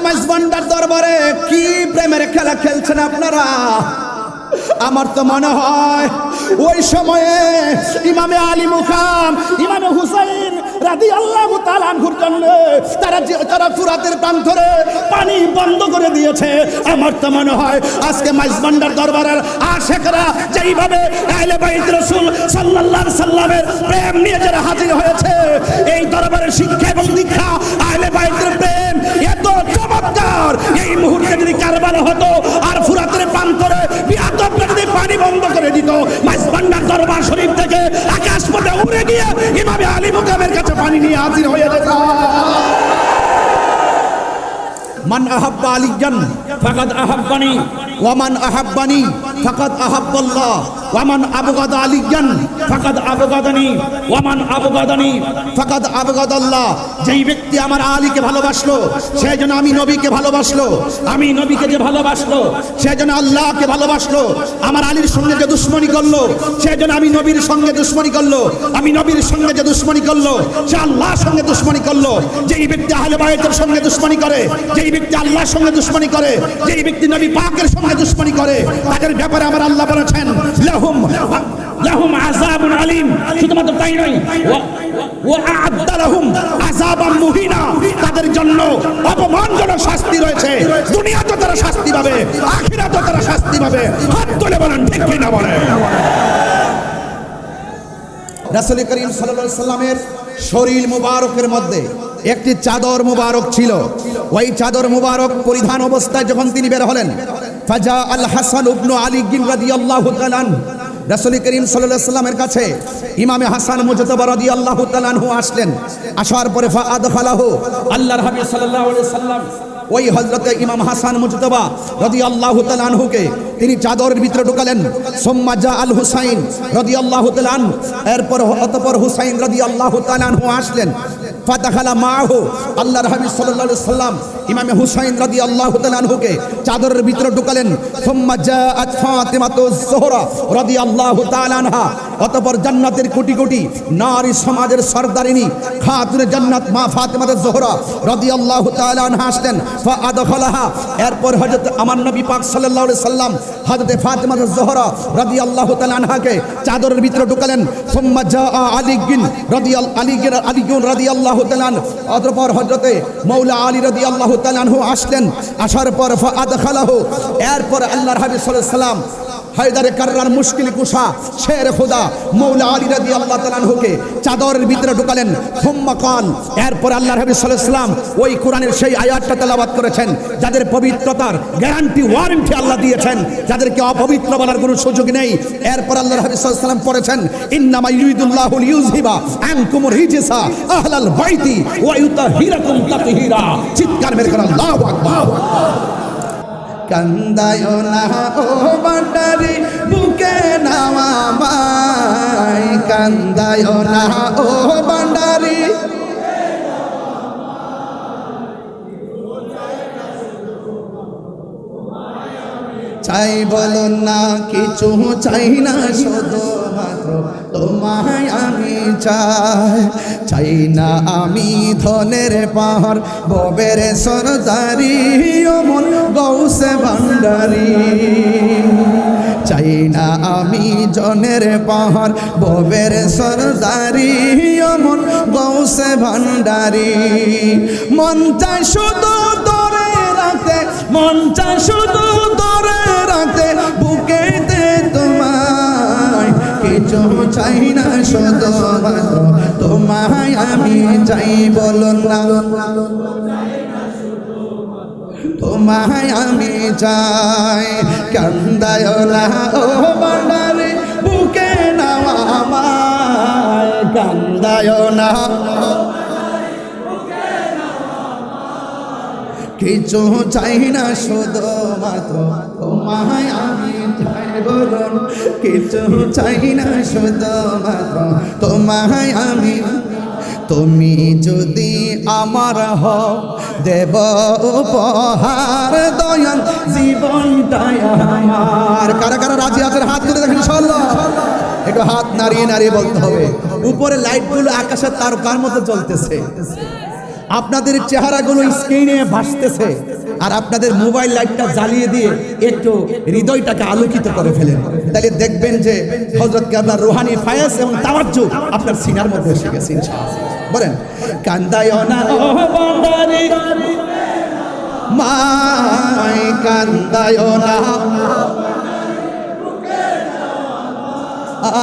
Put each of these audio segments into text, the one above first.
মাইজভান্ডার দরবারে কি প্রেমের খেলা খেলছেন আপনারা? আমার তো মনে হয় ওই সময়ে ইমামে আলী মুকাম ইমামে হুসাইন রাদিয়াল্লাহু তাআলা আনহুর জন্য তারা ফুরাতের প্রান্তরে পানি বন্ধ করে দিয়েছে। আমার তো মনে হয় আজকে মাইজভান্ডার দরবারের আশিকরা যেইভাবে আহলে বাইত রাসূল সাল্লাল্লাহু আলাইহি সাল্লামের প্রেম নিয়ে যারা হাজির হয়েছে, এই দরবারের শিক্ষা এবং দীক্ষা আহলে বাইতের প্রেম এত চমৎকার, এই মুহূর্তে যদি কারবালা হতো আর ফুরাতের প্রান্তরে বিয়াদবরা যদি পানি বন্ধ করে দিত, মাইজভান্ডার দরবার শরীফ থেকে আকাশ পথে উড়ে গিয়ে ইমামে আলী মুকামের কাছে পানি নিয়ে হাজির হয়ে যেত। মান আহাব্বা আলিয়ান ফাকাদ আহাব্বানি ওয়া মান আহাব্বানি ফাকাদ আহাব্বাল্লাহ ওয়া মান আবগাদা আলিয়ান ফাকাদ আবগাদানি ওয়া মান আবগাদানি ফাকাদ আবগাদাল্লাহ। যেই ব্যক্তি আমার আলীকে ভালোবাসলো সেই জন্য আমি নবীকে ভালোবাসলো, আমি নবীকে যে ভালোবাসলো সেই জন্য আল্লাহকে ভালোবাসলো। আমার আলীর সঙ্গে যে দুশমনি করলো সেই জন্য আমি নবীর সঙ্গে দুশমনি করলো, আমি নবীর সঙ্গে যে দুশমনি করলো সে আল্লাহর সঙ্গে দুশমনি করলো। যেই ব্যক্তি আহলে বাইতের সঙ্গে দুশমনি করে, যেই ব্যক্তি আল্লাহর সঙ্গে দুশমনি করে, যেই ব্যক্তি নবী পাকের সঙ্গে দুশমনি করে, তাদের ব্যাপারে আমার আল্লাহ বলেছেন লাহুম আযাবুন আলীম। শুধুমাত্র তাই নয়, ওয়া আ'আদ্দা লাহুম আযাবাম মুহিনা, তাদের জন্য অপমানজনক শাস্তি রয়েছে। দুনিয়াতে তারা শাস্তি পাবে, আখিরাতে তারা শাস্তি পাবে। হাত তুলে বলেন ঠিক কি না বলেন? রাসূল করিম সাল্লাল্লাহু আলাইহি সাল্লামের শরীর মুবারকের মধ্যে একটি চাদর মুবারক ছিল। ওই চাদর মুবারক পরিধান অবস্থায় যখন তিনি বের হলেন, ফাজা আল হাসান ইবনে আলী রাদিয়াল্লাহু তাআলা আনহু, রাসূল করিম সাল্লাল্লাহু আলাইহি সাল্লামের কাছে ইমামে হাসান মুজতাবা রাদিয়াল্লাহু তাআলা আনহু আসলেন। আসার পরে ফাআদখালাহু, আল্লাহর হাবিব সাল্লাল্লাহু আলাইহি সাল্লাম ওই হযরতে ইমাম হাসান মুজতাবা রাদিয়াল্লাহু তাআলা আনহুকে তিনি চাদরের ভিতরে ঢুকালেন। সুম্মা জা আল হুসাইন রাদিয়াল্লাহু তাআলা আনহু, এরপর অতঃপর হুসাইন রাদিয়াল্লাহু তাআলা আনহু আসলেন। ফাদাখালা মাহু, আল্লাহর হাবিব সাল্লাল্লাহু আলাইহি সাল্লাম ইমামে হুসাইন রাদিয়াল্লাহু তাআলা আনহুকে চাদরের ভিতরে ঢুকালেন। সুম্মা জাআত ফাতিমাতুজ যোহরা রাদিয়াল্লাহু তাআলা আনহা, অতঃপর জান্নাতের কোটি কোটি নারী সমাজের সরদারিনী খাতুনে জান্নাত মা ফাতিমাতুজ যোহরা রাদিয়াল্লাহু তাআলা আনহা আসলেন। ফাআদখালাহা, এরপর হযরত আমার নবী পাক সাল্লাল্লাহু আলাইহি সাল্লাম হযরতে ফাতিমাতুজ যোহরা রাদিয়াল্লাহু তাআলা আনহাকে চাদরের ভিতরে ঢুকালেন। সুম্মা জাআ আলী রাদিয়াল্লাহু তাআলা, অতঃপর হযরতে মাওলা আলী রাদিয়াল্লাহু তাআলা আনহু আসলেন। আসার পর ফাআদখালাহু, এরপর আল্লাহর হাবিব সাল্লাল্লাহু আলাইহি সাল্লাম হায়দারে কাররার মুশকিল কুশা শের খোদা মাওলা আলী রাদিয়াল্লাহু তাআলা আনহুকে চাদরের ভিতরে ঢুকালেন। সুম্মা কাল, এরপর আল্লাহর হাবিব সাল্লাল্লাহু আলাইহি সাল্লাম ওই কোরআনের সেই আয়াতটা তেলাওয়াত করেছেন যাদের পবিত্রতার গ্যারান্টি ওয়ারেন্টি আল্লাহ দিয়েছেন, যাদেরকে অপবিত্র বলার কোনো সুযোগ নেই। এরপর আল্লাহর হাবিব সাল্লাল্লাহু আলাইহি সাল্লাম পড়েছেন ইন্নামা ইউরিদুল্লাহু লিইউযহিবা আনকুমুর রিজসা আহলাল বাইতি ওয়া ইউতাহিরাকুম তাতহীরা। চিৎকার মেরে করে আল্লাহু আকবার। কান্দায় না ও বান্ডারি বুকে নাও আমায়, কান্দায় না ও বান্ডারি, চাই বলো না কিছু চাই না, শুধুমাত্র তোমায় আমি চাই। চাই না আমি ধনের পাহাড় ববের সরদারি অমন গৌসে ভান্ডারি, চাই না আমি জনের পাহাড় ববের সরদারি অমন গৌসে ভান্ডারি। মন চাই শুধু ধরে রাখতে, মন চাই শুধু ধরে রাখতে বুকেতে তোমায়, কিছু চাই না শুধুমাত্র তোমায় আমি চাই। বলো না তোমায় আমি চাই, কান্দায় না ও বান্ডারি বুকে নাও আমায়, কান্দায় না কিছু চাই না শুধুমাত্র তোমায় আমি চাই। বলুন কিছু চাই না শুধুমাত্র তোমায় আমি। তুমি যদি আমার হও দেব উপহার দয়াল জীবনটাই আমার। কারা কারা রাজি আছেন হাত তুলে দেখেন ইনশাআল্লাহ। একটু হাত নাড়িয়ে নাড়িয়ে বলতে হবে। উপরে লাইটগুলো আকাশের তারকার মতো জ্বলতেছে, আপনাদের চেহারাগুলো স্ক্রিনে ভাসতেছে, আর আপনাদের মোবাইল লাইটটা জ্বালিয়ে দিয়ে একটু হৃদয়টাকে আলোকিত করে ফেলেন, তাহলে দেখবেন যে হযরত কেবলা রুহানি ফায়েজ এবং তাওয়াজ্জুহ আপনার সিনার মধ্যে এসে গেছে ইনশাআল্লাহ। বলেন, কান্দায় না ও বান্দারে মাই, কান্দায় না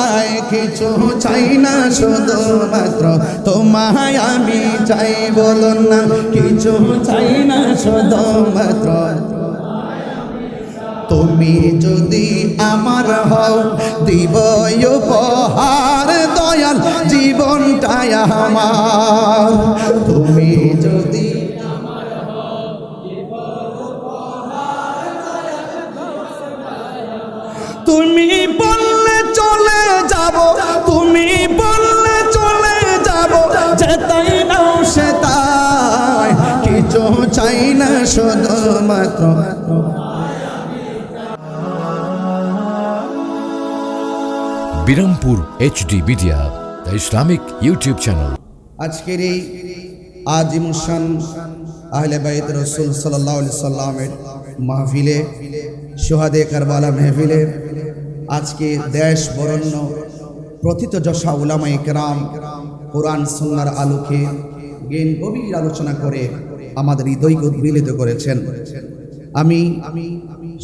আয়, কিছু চাই না শুধুমাত্র তোমায় আমি চাই, বলুন না, কিছু চাই না শুধুমাত্র তুমি যদি আমার হও, দিব উপহার দয়াল জীবনটাই আমার। তুমি যদি তুমি বললে চলে যাব, তুমি বললে চলে যাব, যেতাই নাও সেতাই, কিছু চাই না শুধুমাত্র। Birampur HD media, the Islamic YouTube channel. আজকের এই আজিমুশান আহলে বাইত রাসূল সাল্লাল্লাহু আলাইহি সাল্লামের মাহফিলে, শুহাদে কারবালা মাহফিলে আজকে দেশ বরণ্য প্রথিতযশা উলামায়ে কেরাম কোরআন সুন্নাহর আলোকে জ্ঞান গভীর আলোচনা করে আমাদের হৃদয়কে উদ্বেলিত করেছেন। আমি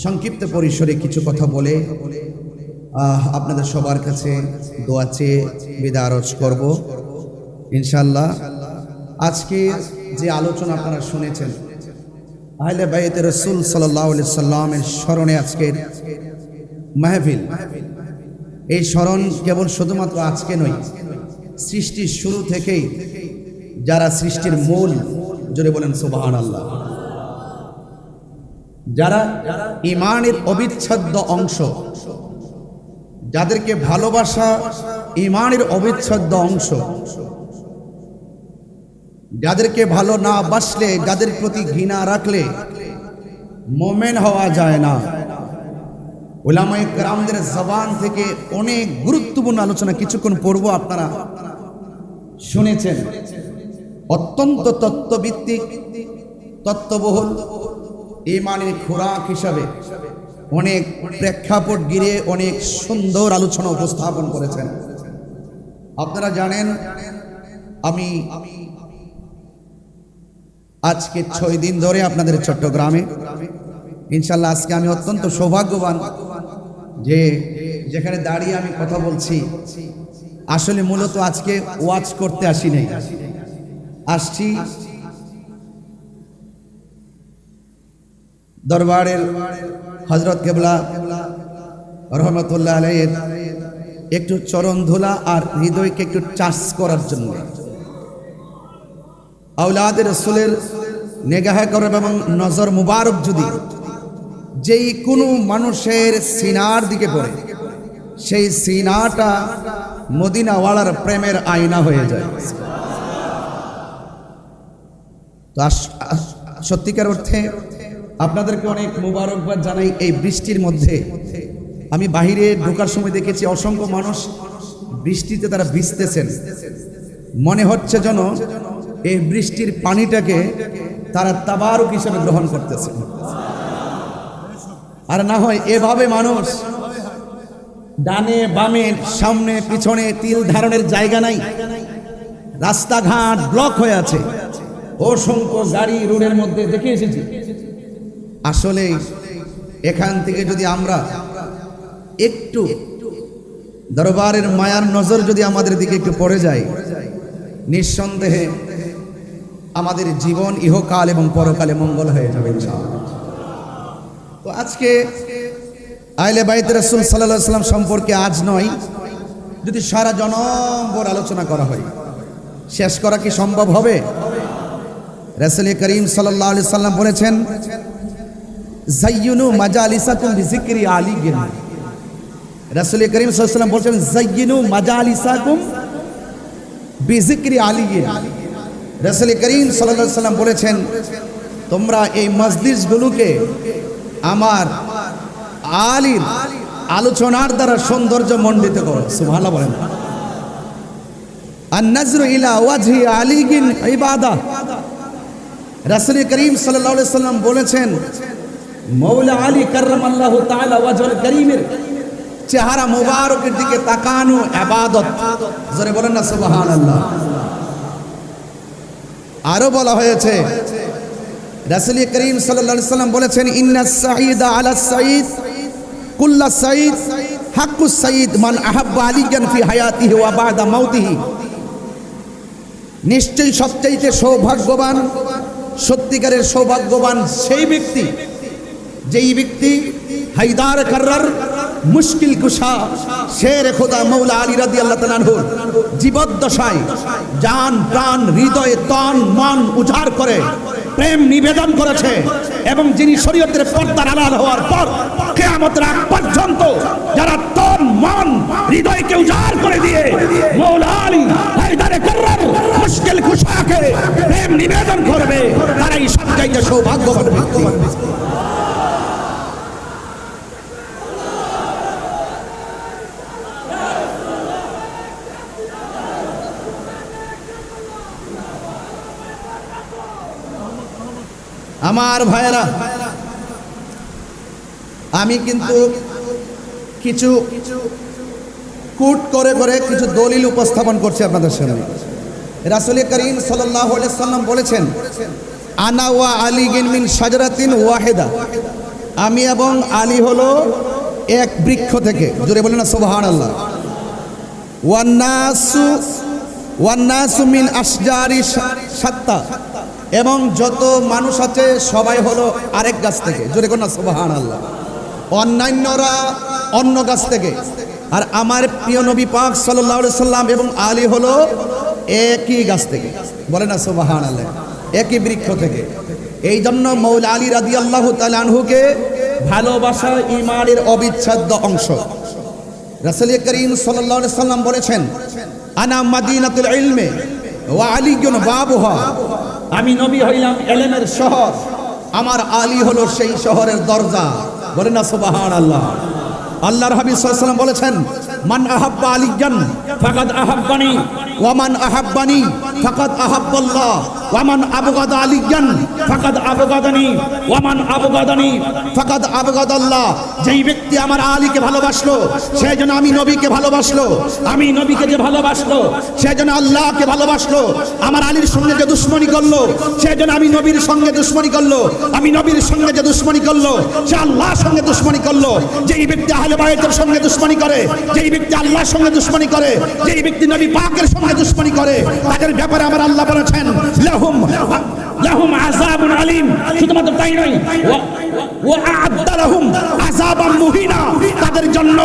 সংক্ষিপ্ত পরিসরে কিছু কথা বলে আপনাদের সবার কাছে দোয়া চেয়ে বিদায় আরজ করব ইনশাআল্লাহ। আজকে যে আলোচনা আপনারা শুনেছেন, আহলে বাইত রাসূল সাল্লাল্লাহু আলাইহি সাল্লামের স্মরণে আজকের মাহফিল, এই স্মরণ কেবল শুধুমাত্র আজকে নয়, সৃষ্টির শুরু থেকেই যারা সৃষ্টির মূল, জোরে বলেন সুবহানাল্লাহ, যারা ঈমানের অবিচ্ছেদ্য অংশ, যাদেরকে ভালোবাসা ঈমানের অবিচ্ছেদ্য অংশ, যাদেরকে ভালো না বাসলে, যাদের প্রতি ঘৃণা রাখলে মোমেন হওয়া যায় না। উলামায়ে কেরামদের জবান থেকে অনেক গুরুত্বপূর্ণ আলোচনা কিছুক্ষণ পূর্ব আপনারা শুনেছেন। অত্যন্ত তত্ত্বভিত্তিক, তত্ত্ববহুল ঈমানের খোরাক হিসাবে অনেক প্রেক্ষাপট ঘিরে অনেক সুন্দর আলোচনা উপস্থাপন করেছেন। আপনারা জানেন, আমি আজকে 6 দিন ধরে আপনাদের চট্টগ্রামে, ইনশাল্লাহ আজকে আমি অত্যন্ত সৌভাগ্যবান যে যেখানে দাঁড়িয়ে আমি কথা বলছি। আসলে মূলত আজকে ওয়াজ করতে আসি নাই, আসছি দরবারের হযরত কেবলা রহমতুল্লাহ আলাইহির একটু চরণ ধুলা আর হৃদয়কে একটু চার্জ করার জন্য, আওলাদের রাসূলের নেগাহে করব এবং নজর মুবারক যদি যেই কোনো মানুষের সিনার দিকে পড়ে, সেই সিনাটা মদিনাওয়ালার প্রেমের আয়না হয়ে যায়। তো সত্যিকার অর্থে আপনাদেরকে অনেক মুবারকবাদ জানাই। এই বৃষ্টির মধ্যে আমি বাহিরে ঢোকার সময় দেখেছি অসংখ্য মানুষ বৃষ্টিতে তারা ভিজতেছেন, মনে হচ্ছে যেন এই বৃষ্টির পানিটাকে তারা তাবারুক হিসেবে গ্রহণ করতেছে। আর না হয় এভাবে মানুষ ডানে বামে সামনে পিছনে তিল ধারণের জায়গা নাই, রাস্তাঘাট ব্লক হয়ে আছে, অসংখ্য গাড়ি রোডের মধ্যে দেখে এসেছি। আসলে এখান থেকে যদি আমরা একটু দরবারের মায়ার নজর যদি আমাদের দিকে একটু পড়ে যায়, নিঃসন্দেহে আমাদের জীবন ইহকাল এবং পরকালে মঙ্গল হয়ে যাবে ইনশাআল্লাহ। তো আজকে আহলে বাইত রাসূল সাল্লাল্লাহু আলাইহি ওয়াসাল্লাম সম্পর্কে আজ নয়, যদি সারা জনমভর আলোচনা করা হয়, শেষ করা কি সম্ভব হবে? রাসূল করিম সাল্লাল্লাহু আলাইহি ওয়াসাল্লাম বলেছেন, যায়্যিনু মাজালিসাকুম বিযিকরি আলিয়্যিন। রাসূল করিম সাল্লাল্লাহু আলাইহি ওয়াসাল্লাম বলেছেন, যায়্যিনু মাজালিসাকুম বিযিকরি আলিয়্যিন। রাসূল করিম সাল্লাল্লাহু আলাইহি ওয়াসাল্লাম বলেছেন, তোমরা এই মজলিসগুলোকে আমার আলীর আলোচনার দ্বারা সৌন্দর্য মণ্ডিত করো। সুবহানাল্লাহ বলেন। আন-নাজরু ইলা ওয়াজহি আলিয়্যিন ইবাদা রাসূল করিম সাল্লাল্লাহু আলাইহি সাল্লাম বলেছেন, মৌলা আলী কাররামাল্লাহু তাআলা ওয়াজহুল করিমের চেহারা মুবারকের দিকে তাকানো ইবাদত। জোরে বলেন না সুবহানাল্লাহ। আরো বলা হয়েছে, রাসূল করিম সাল্লাল্লাহু আলাইহি সাল্লাম বলেছেন, ইন্নাস সাঈদা আলাস সাঈদ কুল্লাস সাঈদ হাক্কুস সাঈদ মান আহাব্বা আলিয়ান ফি হায়াতিহি ওয়া বা'দা মাউতিহি। নিশ্চয়ই সবচেয়ে সৌভাগ্যবান, সত্যিকারের সৌভাগ্যবান সেই ব্যক্তি যেই ব্যক্তি হায়দার কাররার মুশকিল কুশা শের খোদা মৌলা আলী রাদিয়াল্লাহু তাআলা আনহু জীবদ্দশায় জান প্রাণ হৃদয় তন মন উজাড় করে প্রেম নিবেদন করেছে, এবং যিনি শরীয়তের পর্দার আড়াল হওয়ার পর কিয়ামতের আগ পর্যন্ত যারা তন মন হৃদয়কে উজাড় করে দিয়ে মৌলা আলী হায়দার কাররার মুশকিল কুশাকে প্রেম নিবেদন করবে, তারাই সবচেয়ে সৌভাগ্যবান ব্যক্তি। আমার ভাইরা, আমি কিন্তু কিছু কুট করে করে কিছু দলিল উপস্থাপন করছি আপনাদের সামনে। রাসূল করিম সাল্লাল্লাহু আলাইহি সাল্লাম বলেছেন, আনা ওয়া আলী মিন শাজারাতিন ওয়াহিদা, আমি এবং আলী হলো এক বৃক্ষ থেকে। জোরে বলেন না সুবহানাল্লাহ। ওয়ান নাসু মিন আশজারি শাত্তা, এবং যত মানুষ আছে সবাই হলো আরেক গাছ থেকে। জোরে কোন না সুবহানাল্লাহ। অন্যান্যরা অন্য গাছ থেকে, আর আমার প্রিয় নবী পাক সাল্লাল্লাহু আলাইহি সাল্লাম এবং আলী হলো একই গাছ থেকে। বলে না সুবহানাল্লাহ, একই বৃক্ষ থেকে। এই জন্য মৌলা আলী রাদিয়াল্লাহু তাআলা আনহুকে ভালোবাসা ঈমানের অবিচ্ছেদ্য অংশ। রাসূল করিম সাল্লাল্লাহু আলাইহি সাল্লাম বলেছেন, আনা মাদিনাতুল ইলমি ওয়া আলীয়ুন বাবুহা, আমি নবী হইলাম ইলমের শহর, আমার আলী হলো সেই শহরের দরজা। বলেন না সুবহানাল্লাহ। আল্লাহর হাবিব সাল্লাল্লাহু আলাইহি ওয়াসাল্লাম বলেছেন, মান আহাব্বা আলিয়ান ফাকাদ আহাব্বানি ওয়া মান আহাব্বানি ফাকাদ আহাব্বাল্লাহ ওয়া মান আবগাদা আলিয়ান ফাকাদ আবগাদানি ওয়া মান আবগাদানি ফাকাদ আবগাদাল্লাহ। যেই ব্যক্তি আমার আলীকে ভালোবাসলো সে যেন আমি নবীকে ভালোবাসলো, আমি নবীকে যে ভালোবাসলো সে যেন আল্লাহকে ভালোবাসলো। আমার আলীর সঙ্গে যে দুশমনি করলো সে যেন আমি নবীর সঙ্গে দুশমনি করলো, আমি নবীর সঙ্গে যে দুশমনি করলো সে আল্লাহর সঙ্গে দুশমনি করলো। যেই ব্যক্তি আহলে বায়তের সঙ্গে দুশমনি করে, যেই ব্যক্তি আল্লাহর সঙ্গে দুশমনি করে, যেই ব্যক্তি নবী পাকের সঙ্গে দুশমনি করে, তাদের ব্যাপারে আমার আল্লাহ বলেছেন, লাহুম আযাবুন আলীম। শুধুমাত্র তাই নয়, ওয়া আ'আদ্দা লাহুম আযাবাম মুহিনা, তাদের জন্য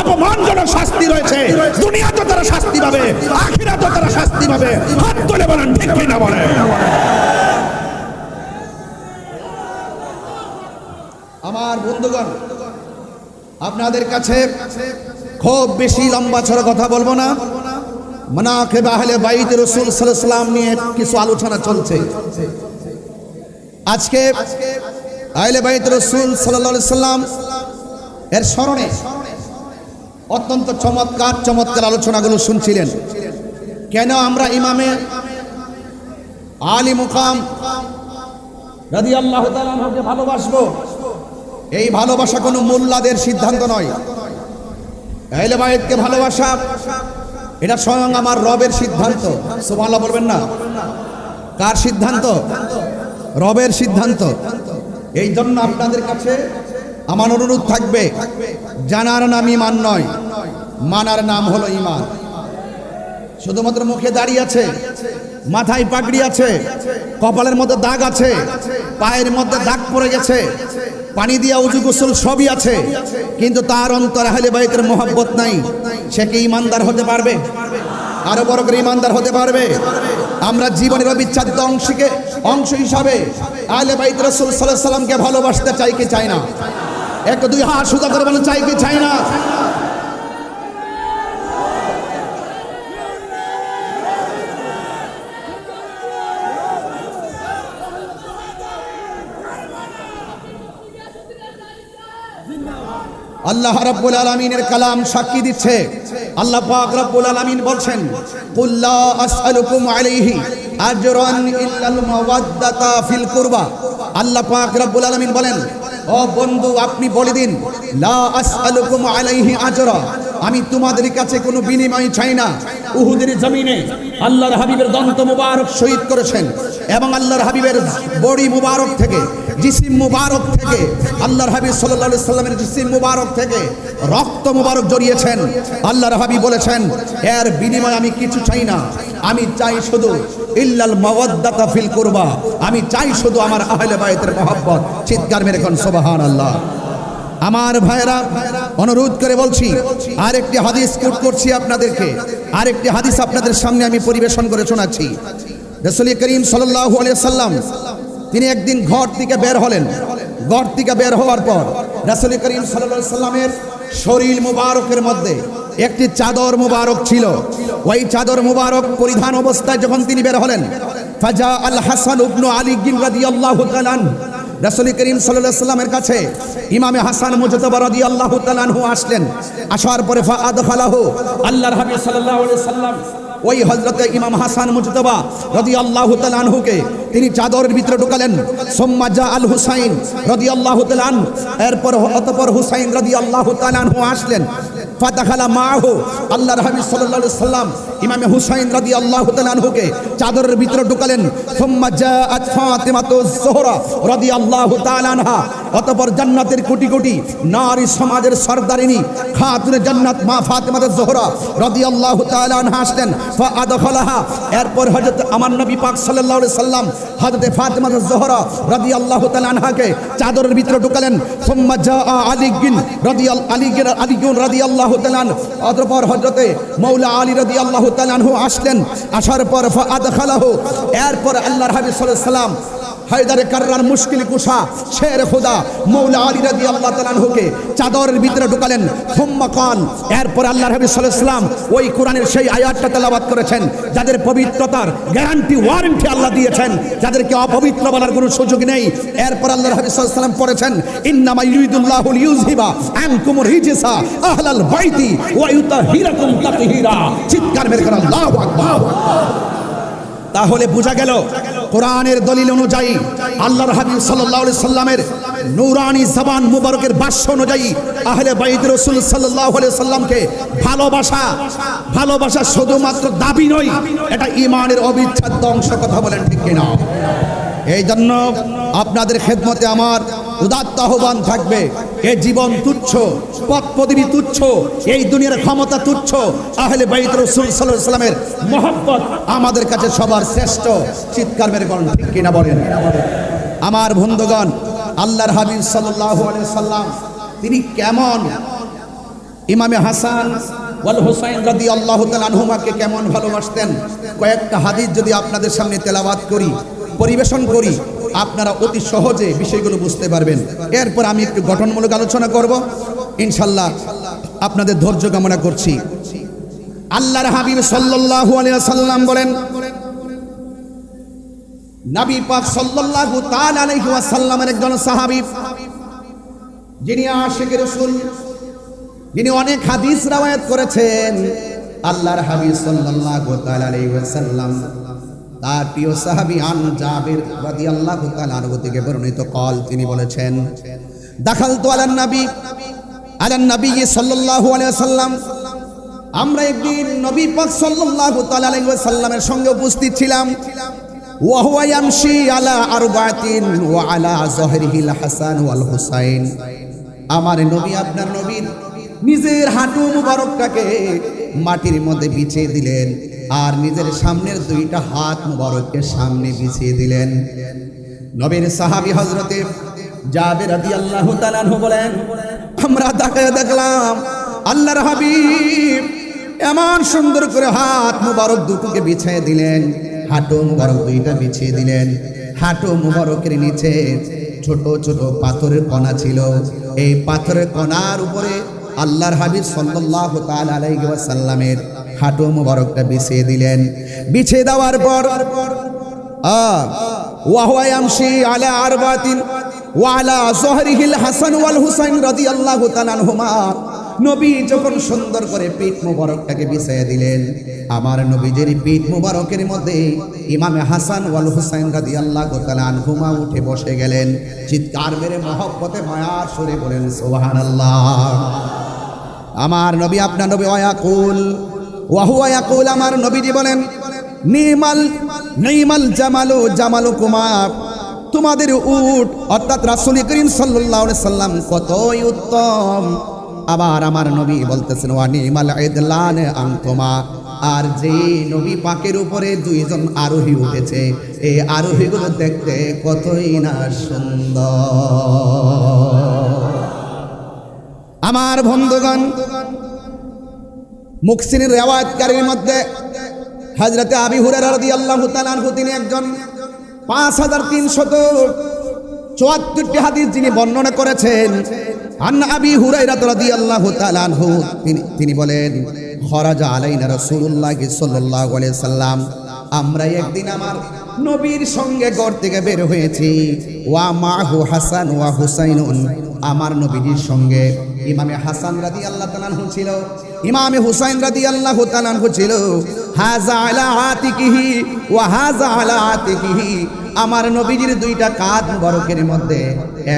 অপমানজনক শাস্তি রয়েছে। দুনিয়াতে তারা শাস্তি পাবে, আখিরাতে তারা শাস্তি পাবে। হাত তুলে বলেন ঠিক কি না বলেন। আমার বন্ধুগণ, আপনাদের কাছে খুব বেশি লম্বা ছড়া কথা বলবো না। মানাকিব আহলে বাইত রাসূল সাল্লাল্লাহু আলাইহি ওয়াসাল্লাম নিয়ে কিছু আলোচনা চলছে। আজকে আহলে বাইত রাসূল সাল্লাল্লাহু আলাইহি ওয়াসাল্লাম এর স্মরণে অত্যন্ত চমৎকার চমৎকার আলোচনাগুলো শুনছিলেন। কেন আমরা ইমামে আলী মুকাম রাদিয়াল্লাহু তাআলা আনহুকে ভালোবাসবো? এই ভালোবাসা কোনো মোল্লাদের সিদ্ধান্ত নয়। আহলে বাইতকে ভালোবাসা এটা স্বয়ং আমার রবের সিদ্ধান্ত। সুবহানাল্লাহ বলবেন না? কার সিদ্ধান্ত? রবের সিদ্ধান্ত। এই জন্য আপনাদের কাছে আমার অনুরোধ থাকবে, জানার নাম ঈমান নয়, মানার নাম হলো ঈমান। শুধুমাত্র মুখে দাড়ি আছে, মাথায় পাগড়ি আছে, কপালের মধ্যে দাগ আছে, পায়ের মধ্যে দাগ পড়ে গেছে, পানি দিয়া উজু গোসল সবই আছে, কিন্তু তার অন্তরে আহলে বাইতের মহব্বত নাই, সে কি ঈমানদার হতে পারবে? আরো বড় করে ঈমানদার হতে পারবে? আমরা জীবনের অবিচ্ছেদ্য অংশ হিসাবে আহলে বাইত রাসূল সাল্লাল্লাহু আলাইহি ওয়াসাল্লামকে ভালোবাসতে চাই কি চাই না? একটু দুই হাত সোজা করে বলেন, চাই কি চাই না? আল্লাহ রাব্বুল আলামিনের কালাম সাক্ষী দিচ্ছে। আল্লাহ পাক রব্বুল আলামিন বলছেন, কুল লা আসআলুকুম আলাইহি আজরান ইল্লাল মাওয়াদ্দাতা ফিল কুরবা। আল্লাহ পাক রব্বুল আলামিন বলেন, ও বন্ধু আপনি বলে দিন, লা আসআলুকুম আলাইহি আজরা, আমি তোমাদের কাছে কোনো বিনিময় চাই না। উহুদের জমিনে আল্লাহর হাবিবের দন্ত মুবারক শহীদ করেছেন এবং আল্লাহর হাবিবের বডি মুবারক থেকে, জিসিম মুবারক থেকে, আল্লাহর হাবিব সাল্লাল্লাহু আলাইহি সাল্লামের জিসিম মুবারক থেকে রক্ত মুবারক জড়িয়েছেন। আল্লাহর হাবিব বলেছেন, এর বিনিময়ে আমি কিছু চাই না, আমি চাই শুধু ইল্লাল মাওয়াদ্দাতা ফিল কুরবা, আমি চাই শুধু আমার আহলে বায়তের মহব্বত। চিৎকার মেরে কোন সুবহানাল্লাহ। আমার ভাইরা, অনুরোধ করে বলছি, আরেকটি হাদিস কোট করছি আপনাদেরকে, আরেকটি হাদিস আপনাদের সামনে আমি পরিবেশন করে শোনাচ্ছি। রাসূল করিম সাল্লাল্লাহু আলাইহি সাল্লাম তিনি একদিন ঘর থেকে বের হলেন। ঘর থেকে বের হওয়ার পর রাসূল করিম সাল্লাল্লাহু আলাইহি সাল্লামের শরীর মুবারকের মধ্যে একটি চাদর মুবারক ছিল। ওই চাদর মুবারক পরিধান অবস্থায় যখন তিনি বের হলেন, ফাজা আল হাসান ইবনে আলী রাদিয়াল্লাহু তাআলা আনহু, রাসূল করিম সাল্লাল্লাহু আলাইহি সাল্লামের কাছে ইমামে হাসান মুজতাবা রাদিয়াল্লাহু তাআলা আনহু আসলেন। আসার পরে ফাআদখালাহু, আল্লাহর হাবিব সাল্লাল্লাহু আলাইহি সাল্লাম ওই হযরতে ইমাম হাসান মুজতাবা রাদিয়াল্লাহু তাআলা আনহুকে তিনি চাদরের ভিতরে ঢুকালেন। সুম্মা জা আল হুসাইন রাদিয়াল্লাহু তাআলা আনহু, এরপর অতঃপর হুসাইন রাদিয়াল্লাহু তাআলা আনহু আসলেন। ফাদাখালা মাহু, আল্লাহর হাবিব সাল্লাল্লাহু আলাইহি সাল্লাম ইমামে হুসাইন রাদিয়াল্লাহু তাআলা আনহুকে চাদরের ভিতরে ঢুকালেন। সুম্মা জাআত ফাতিমাতুজ যোহরা রাদিয়াল্লাহু তাআলা আনহা, অতঃপর জান্নাতের কোটি কোটি নারী সমাজের সরদারিনী খাতুনে জান্নাত মা ফাতিমাতুজ যোহরা রাদিয়াল্লাহু তাআলা আনহা আসলেন। ফাআদখালাহা, এরপর হযরত আমার নবী পাক সাল্লাল্লাহু আলাইহি সাল্লাম হযরত ফাতিমাতুজ যোহরা রাদিয়াল্লাহু তাআলা আনহাকে চাদরের ভিতরে ঢুকালেন। সুম্মা জাআ আলী রাদিয়াল্লাহু তাআলা, অতঃপর হযরতে মাওলা আলী রাদিয়াল্লাহু তাআলা আনহু আসলেন। আসার পর ফাআদখালাহু, এরপর আল্লাহর হাবিব সাল্লাল্লাহু আলাইহি সাল্লাম হায়দারে কাররার মুশকিল কুশা শের খোদা মাওলা আলী রাদিয়াল্লাহু তাআলা আনহুকে চাদরের ভিতরে ঢুকালেন। সুম্মা কাল, এরপর আল্লাহর হাবিব সাল্লাল্লাহু আলাইহি সাল্লাম ওই কোরআনের সেই আয়াতটা তেলাওয়াত করেছেন যাদের পবিত্রতার গ্যারান্টি ওয়ারেন্টি আল্লাহ দিয়েছেন, যাদেরকে অপবিত্র বলার কোনো সুযোগ নেই। এরপর আল্লাহর হাবিব সাল্লাল্লাহু আলাইহি সাল্লাম পড়েছেন, ইন্নামা ইউরিদুল্লাহু লিইউযহিবা আনকুমুর রিজসা আহলাল বাইতি ওয়া ইউতাহিরাকুম তাতহীরা। চিৎকার মেরে করেন আল্লাহু আকবার। তাহলে বোঝা গেল কোরআনের দলিল অনুযায়ী, আল্লাহর হাবিব সাল্লাল্লাহু আলাইহি সাল্লামের নূরানি জবান মুবারকের ভাষ্য অনুযায়ী আহলে বাইত রাসূল সাল্লাল্লাহু আলাইহি সাল্লামকে ভালোবাসা শুধুমাত্র দাবি নয়, এটা ঈমানের অবিচ্ছেদ্য অংশ। কথা বলেন ঠিক কিনা? এই জন্য আপনাদের খেদমতে আমার উদাত্ত আহ্বান থাকবে, এ জীবন তুচ্ছ, পথ পদবী তুচ্ছ, এই দুনিয়ার ক্ষমতা তুচ্ছ, আহলে বাইত রাসূল সাল্লাল্লাহু আলাইহি সাল্লামের মহব্বত আমাদের কাছে সবার শ্রেষ্ঠ। চিৎকার মেরে বলেন ঠিক কিনা বলেন। আমার বন্ধুগণ, আল্লাহর হাবিব সাল্লাল্লাহু আলাইহি সাল্লাম তিনি কেমন ইমামে হাসান ওয়াল হুসাইন রাদিয়াল্লাহু তাআলা আনহুমাকে কেমন ভালোবাসতেন, কয়েকটা হাদিস যদি আপনাদের সামনে তেলাওয়াত করি, পরিবেশন করি, আপনারা অতি সহজে বিষয়গুলো বুঝতে পারবেন। এরপর আমি একটু গঠনমূলক আলোচনা করব ইনশাআল্লাহ, আপনাদের ধৈর্য কামনা করছি। আল্লাহর হাবিব সাল্লাল্লাহু আলাইহি ওয়াসাল্লাম বলেন, নবী পাক সাল্লাল্লাহু তাআলা আলাইহি ওয়াসাল্লামের একজন সাহাবী, যিনি আশিকে রাসূল, যিনি অনেক হাদিস রওয়ায়াত করেছেন, আল্লাহর হাবিব সাল্লাল্লাহু তাআলা আলাইহি ওয়াসাল্লাম তার প্রিয় সাহাবী আন জাবির রাদিয়াল্লাহু তাআলা আনহু থেকে বর্ণিত কল, তিনি বলেছেন, দাখালতু আলান নবী সাল্লাল্লাহু আলাইহি ওয়াসাল্লাম, আমরা একদিন নবী পাক সাল্লাল্লাহু তাআলা আলাইহি ওয়াসাল্লামের সঙ্গে উপস্থিত ছিলাম। ওয়া হুয়া ইয়ামশি আলা আরবাতিন ওয়া আলা যহরিহিল হাসান ওয়াল হুসাইন, আমার নবী, আপনার নবী নিজের হাঁটু মুবারকটাকে মাটির মধ্যে বিছিয়ে দিলেন আর নিজের সামনের দুইটা হাত মুবারককে সামনে বিছিয়ে দিলেন। নবীর সাহাবী হযরতে জাবের রাদিয়াল্লাহু তাআলা আনহু বলেন, আমরা তাকিয়ে দেখলাম আল্লাহর হাবিব এমন সুন্দর করে হাত মুবারক দুটোকে বিছিয়ে দিলেন, হাঁটু মুবারক দুইটা বিছিয়ে দিলেন। হাঁটু মুবারকের নিচে ছোট ছোট পাথরের কণা ছিল, এই পাথরের কণার উপরে আল্লাহর হাবিব সাল্লাল্লাহু তাআলা আলাইহি ওয়াসাল্লামের হাঁটু মুবারকটা বিছিয়ে দিলেন। বিছিয়ে দেওয়ার পর ওয়া হুয়া ইয়ামশি আলা আরবাতিন ওয়া আলা যহরিহিল হাসান ওয়াল হুসাইন রাদিয়াল্লাহু তাআলা আনহুমা, নবী যখন সুন্দর করে পিঠ মুবারকটাকে বিছাইয়া দিলেন, আমার নবীজির পিঠ মুবারকের মধ্যে ইমামে হাসান ওয়াল হুসাইন রাদিয়াল্লাহু তাআলা আনহুমা উঠে বসে গেলেন। চিৎকার মেরে মহব্বতে মায়ার সুরে বলেন সুবহানাল্লাহ। আমার নবী আপনার নবী ওয়ায়াকুল ওয়া হুয়া ইয়াকুল, আমার নবীজি বলেন নিমাল জামালুকুমা, তোমাদের উট অর্থাৎ রাসূল করিম সাল্লাল্লাহু আলাইহি সাল্লাম কতই উত্তম। আবার আমার নবী বলতেছেন ওয়া নিমাল ইদলান আনতুমা, আর যে নবী পাকের উপরে দুইজন আরোহী উঠেছে, এই আরোহীগুলো দেখতে কতই না সুন্দর। আমার বন্ধুগণ, মুহসিনের রিওয়ায়াতকারীর মধ্যে হযরতে আবি হুরায়রা রাদিয়াল্লাহু তাআলা আনহু, তিনি একজন 5374টি হাদিস যিনি বর্ণনা করেছেন। আন আবি হুরায়রা রাদিয়াল্লাহু তাআলা আনহু, তিনি বলেন খরাজা আলাইনা রাসূলুল্লাহ সাল্লাল্লাহু আলাইহি সাল্লাম, আমরা একদিন আমার নবীর সঙ্গে ঘর থেকে বের হয়েছি। ওয়া মাহু হাসান ওয়া হুসাইনুন, আমার নবীর সঙ্গে ইমামে হাসান রাদিয়াল্লাহু তাআলা আনহু ছিল, ইমামে হুসাইন রাদিয়াল্লাহু তাআলা আনহু ছিল। হাযা আলা আতিকিহি ওয়া হাযা আলা আতিকিহি, আমার নবীজির দুইটা কাঁধ মুবারকের মধ্যে,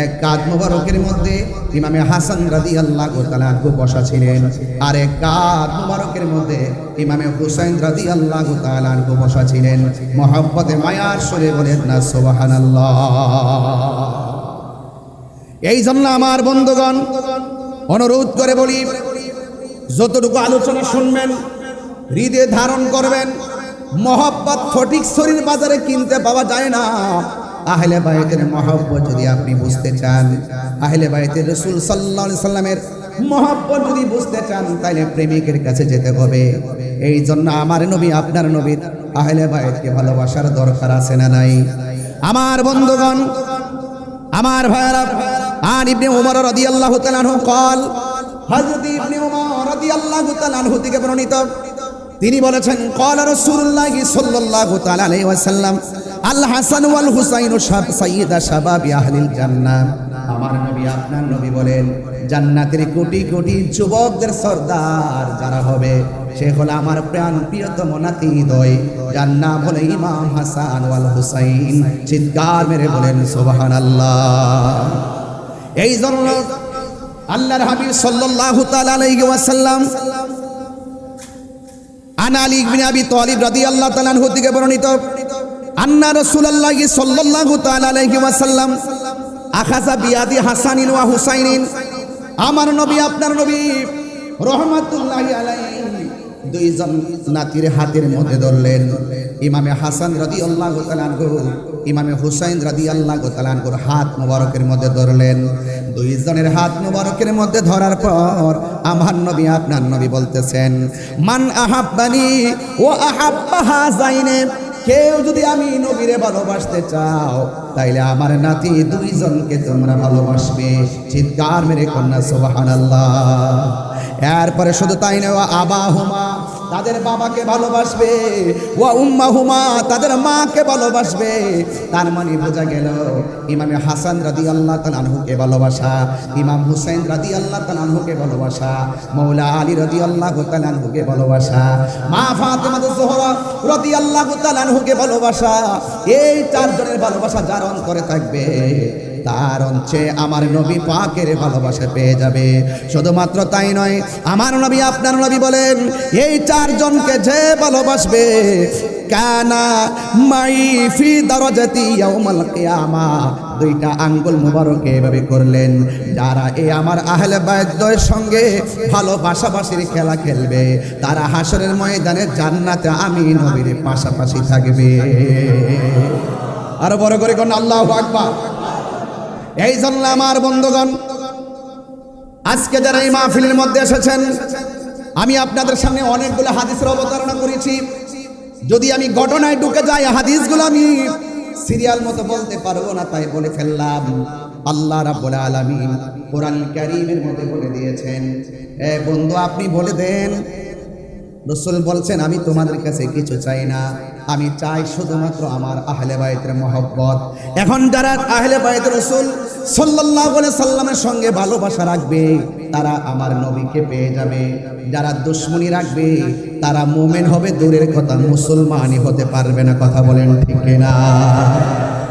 এক কাঁধ মুবারকের মধ্যে ইমামে হাসান রাদিয়াল্লাহু তাআলা আনহু বসা ছিলেন, আর এক কাঁধ মুবারকের মধ্যে ইমামে হুসাইন রাদিয়াল্লাহু তাআলা আনহু বসা ছিলেন। মহব্বতে মায়ার সুরে বলেন না সুবহানাল্লাহ। এই জন্য আমার বন্ধুগণ, অনুরোধ করে বলি, যতটুকু আলোচনা শুনবেন হৃদয়ে ধারণ করবেন। মহব্বত ফটিক শরীর বাজারে কিনতে পাওয়া যায় না। আহলে বাইতের মহব্বত যদি আপনি বুঝতে চান, আহলে বাইতের রাসূল সাল্লাল্লাহু আলাইহি সাল্লামের মহব্বত যদি বুঝতে চান, তাহলে প্রেমিকের কাছে যেতে হবে। এই জন্য আমার নবী আপনার নবীর আহলে বাইতকে ভালোবাসার দরকার আছে না নাই? আমার বন্ধুগণ, আমার ভাইরা, আন ইবনে উমর রাদিয়াল্লাহু তাআলা আনহু قال, হযরত ইবনে উমর রাদিয়াল্লাহু তাআলা আনহু থেকে বর্ণিত, তিনি বলেছেন قال রাসূলুল্লাহ সাল্লাল্লাহু তাআলা আলাইহি ওয়াসাল্লাম, আল হাসান ওয়াল হুসাইন সাইয়্যিদা শাবাবি আহলিল জান্নাহ, আমার নবী আপনার নবী বলেন জান্নাতের কোটি কোটি যুবকদের সর্দার যারা হবে, সে হলো আমার প্রাণ প্রিয়তম নাতিদ্বয়, যার নাম হলো ইমাম হাসান ওয়াল হুসাইন। চিৎকার মেরে বলেন সুবহানাল্লাহ। এই জন্য আল্লাহর হাবিব সাল্লাল্লাহু তাআলা আলাইহি ওয়াসাল্লাম আন আলী ইবনে আবি তালিব রাদিয়াল্লাহু তাআলা আনহু থেকে বর্ণিত, আন্না রাসূলুল্লাহ সাল্লাল্লাহু তাআলা আলাইহি ওয়াসাল্লাম আখাযা বিয়াদি হাসানিন ওয়া হুসাইনিন, আমার নবী আপনার নবী রহমাতুল্লাহি আলাইহি দুইজন নাতির হাতের মধ্যে ধরলেন। ইমামে হাসান রাদিয়াল্লাহু তাআলা আনহু ইমামে হুসাইন রাদিয়াল্লাহু তাআলা আনহুর হাত মুবারকের মধ্যে ধরলেন। দুইজনের হাত মুবারকের মধ্যে ধরার পর আমার নবী আপনার নবী বলতেছেন, মান আহাব্বানি ওয়া আহাব্বা হাযাইনে, কেউ যদি আমি নবীরে ভালোবাসতে চাও, তাইলে আমার নাতি দুইজনকে তোমরা ভালোবাসবে। চিৎকার মেরে কন্যা সুবহানাল্লাহ। এরপরে শুধু তাই নয়, ওয়া আবাহুমা, তাদের বাবাকে ভালোবাসবে, ওয়া উম্মাহুমা, তাদের মাকে ভালোবাসবে। তার মানে বোঝা গেল ইমামে হাসান রাদিয়াল্লাহু তাআলা আনহুকে ভালোবাসা, ইমাম হুসাইন রাদিয়াল্লাহু তাআলা আনহুকে ভালোবাসা, মাওলা আলী রাদিয়াল্লাহু তাআলা আনহুকে ভালোবাসা, মা ফাতেমা জোহরা রাদিয়াল্লাহু তাআলা আনহুকে ভালোবাসা। এই চারজনের ভালোবাসা যার অন্তরে থাকবে, তার অঞ্চে আমার নবী পাকের ভালোবাসা পেয়ে যাবে। শুধুমাত্র তাই নয়, আমার নবী আপনার নবী বলেন, এই চারজনকে যে ভালোবাসবে, কানা মাই ফি দারাজাতি ইয়াউমাল কিয়ামা, দুইটা আঙ্গুল মুবারক এভাবে করলেন, যারা এই আমার আহলে বাইতের সঙ্গে ভালোবাসাবাসির খেলা খেলবে, তারা হাসরের ময়দানে জান্নাতে আমি নবীর পাশাপাশি থাকবে। আরো বড় করে কোন আল্লাহু আকবার। এই জন্য আমার বন্ধুগণ, আজকে যারা এই মাহফিলের মধ্যে এসেছেন, আমি আপনাদের সামনে অনেকগুলো হাদিসের অবতারণা করেছি। যদি আমি ঘটনায় ঢুকে যাই, হাদিসগুলো আমি সিরিয়াল মতো বলতে পারবো না, তাই বলে ফেললাম। আল্লাহ রাব্বুল আলামিন কোরআন কারীমের মধ্যে বলে দিয়েছেন, এ বন্ধু আপনি বলে দেন, রাসূল বলছেন আমি তোমাদের কাছে কিছু চাই না, আমি চাই শুধুমাত্র আমার আহলে বাইতের মহব্বত। এখন যারা আহলে বাইত রাসূল সাল্লাল্লাহু আলাইহি সাল্লামের সঙ্গে ভালোবাসা রাখবে তারা আমার নবীকে পেয়ে যাবে, যারা দুশমনি রাখবে তারা মুমিন হবে দূরের কথা মুসলমানই হতে পারবে না। কথা বলেন ঠিক না?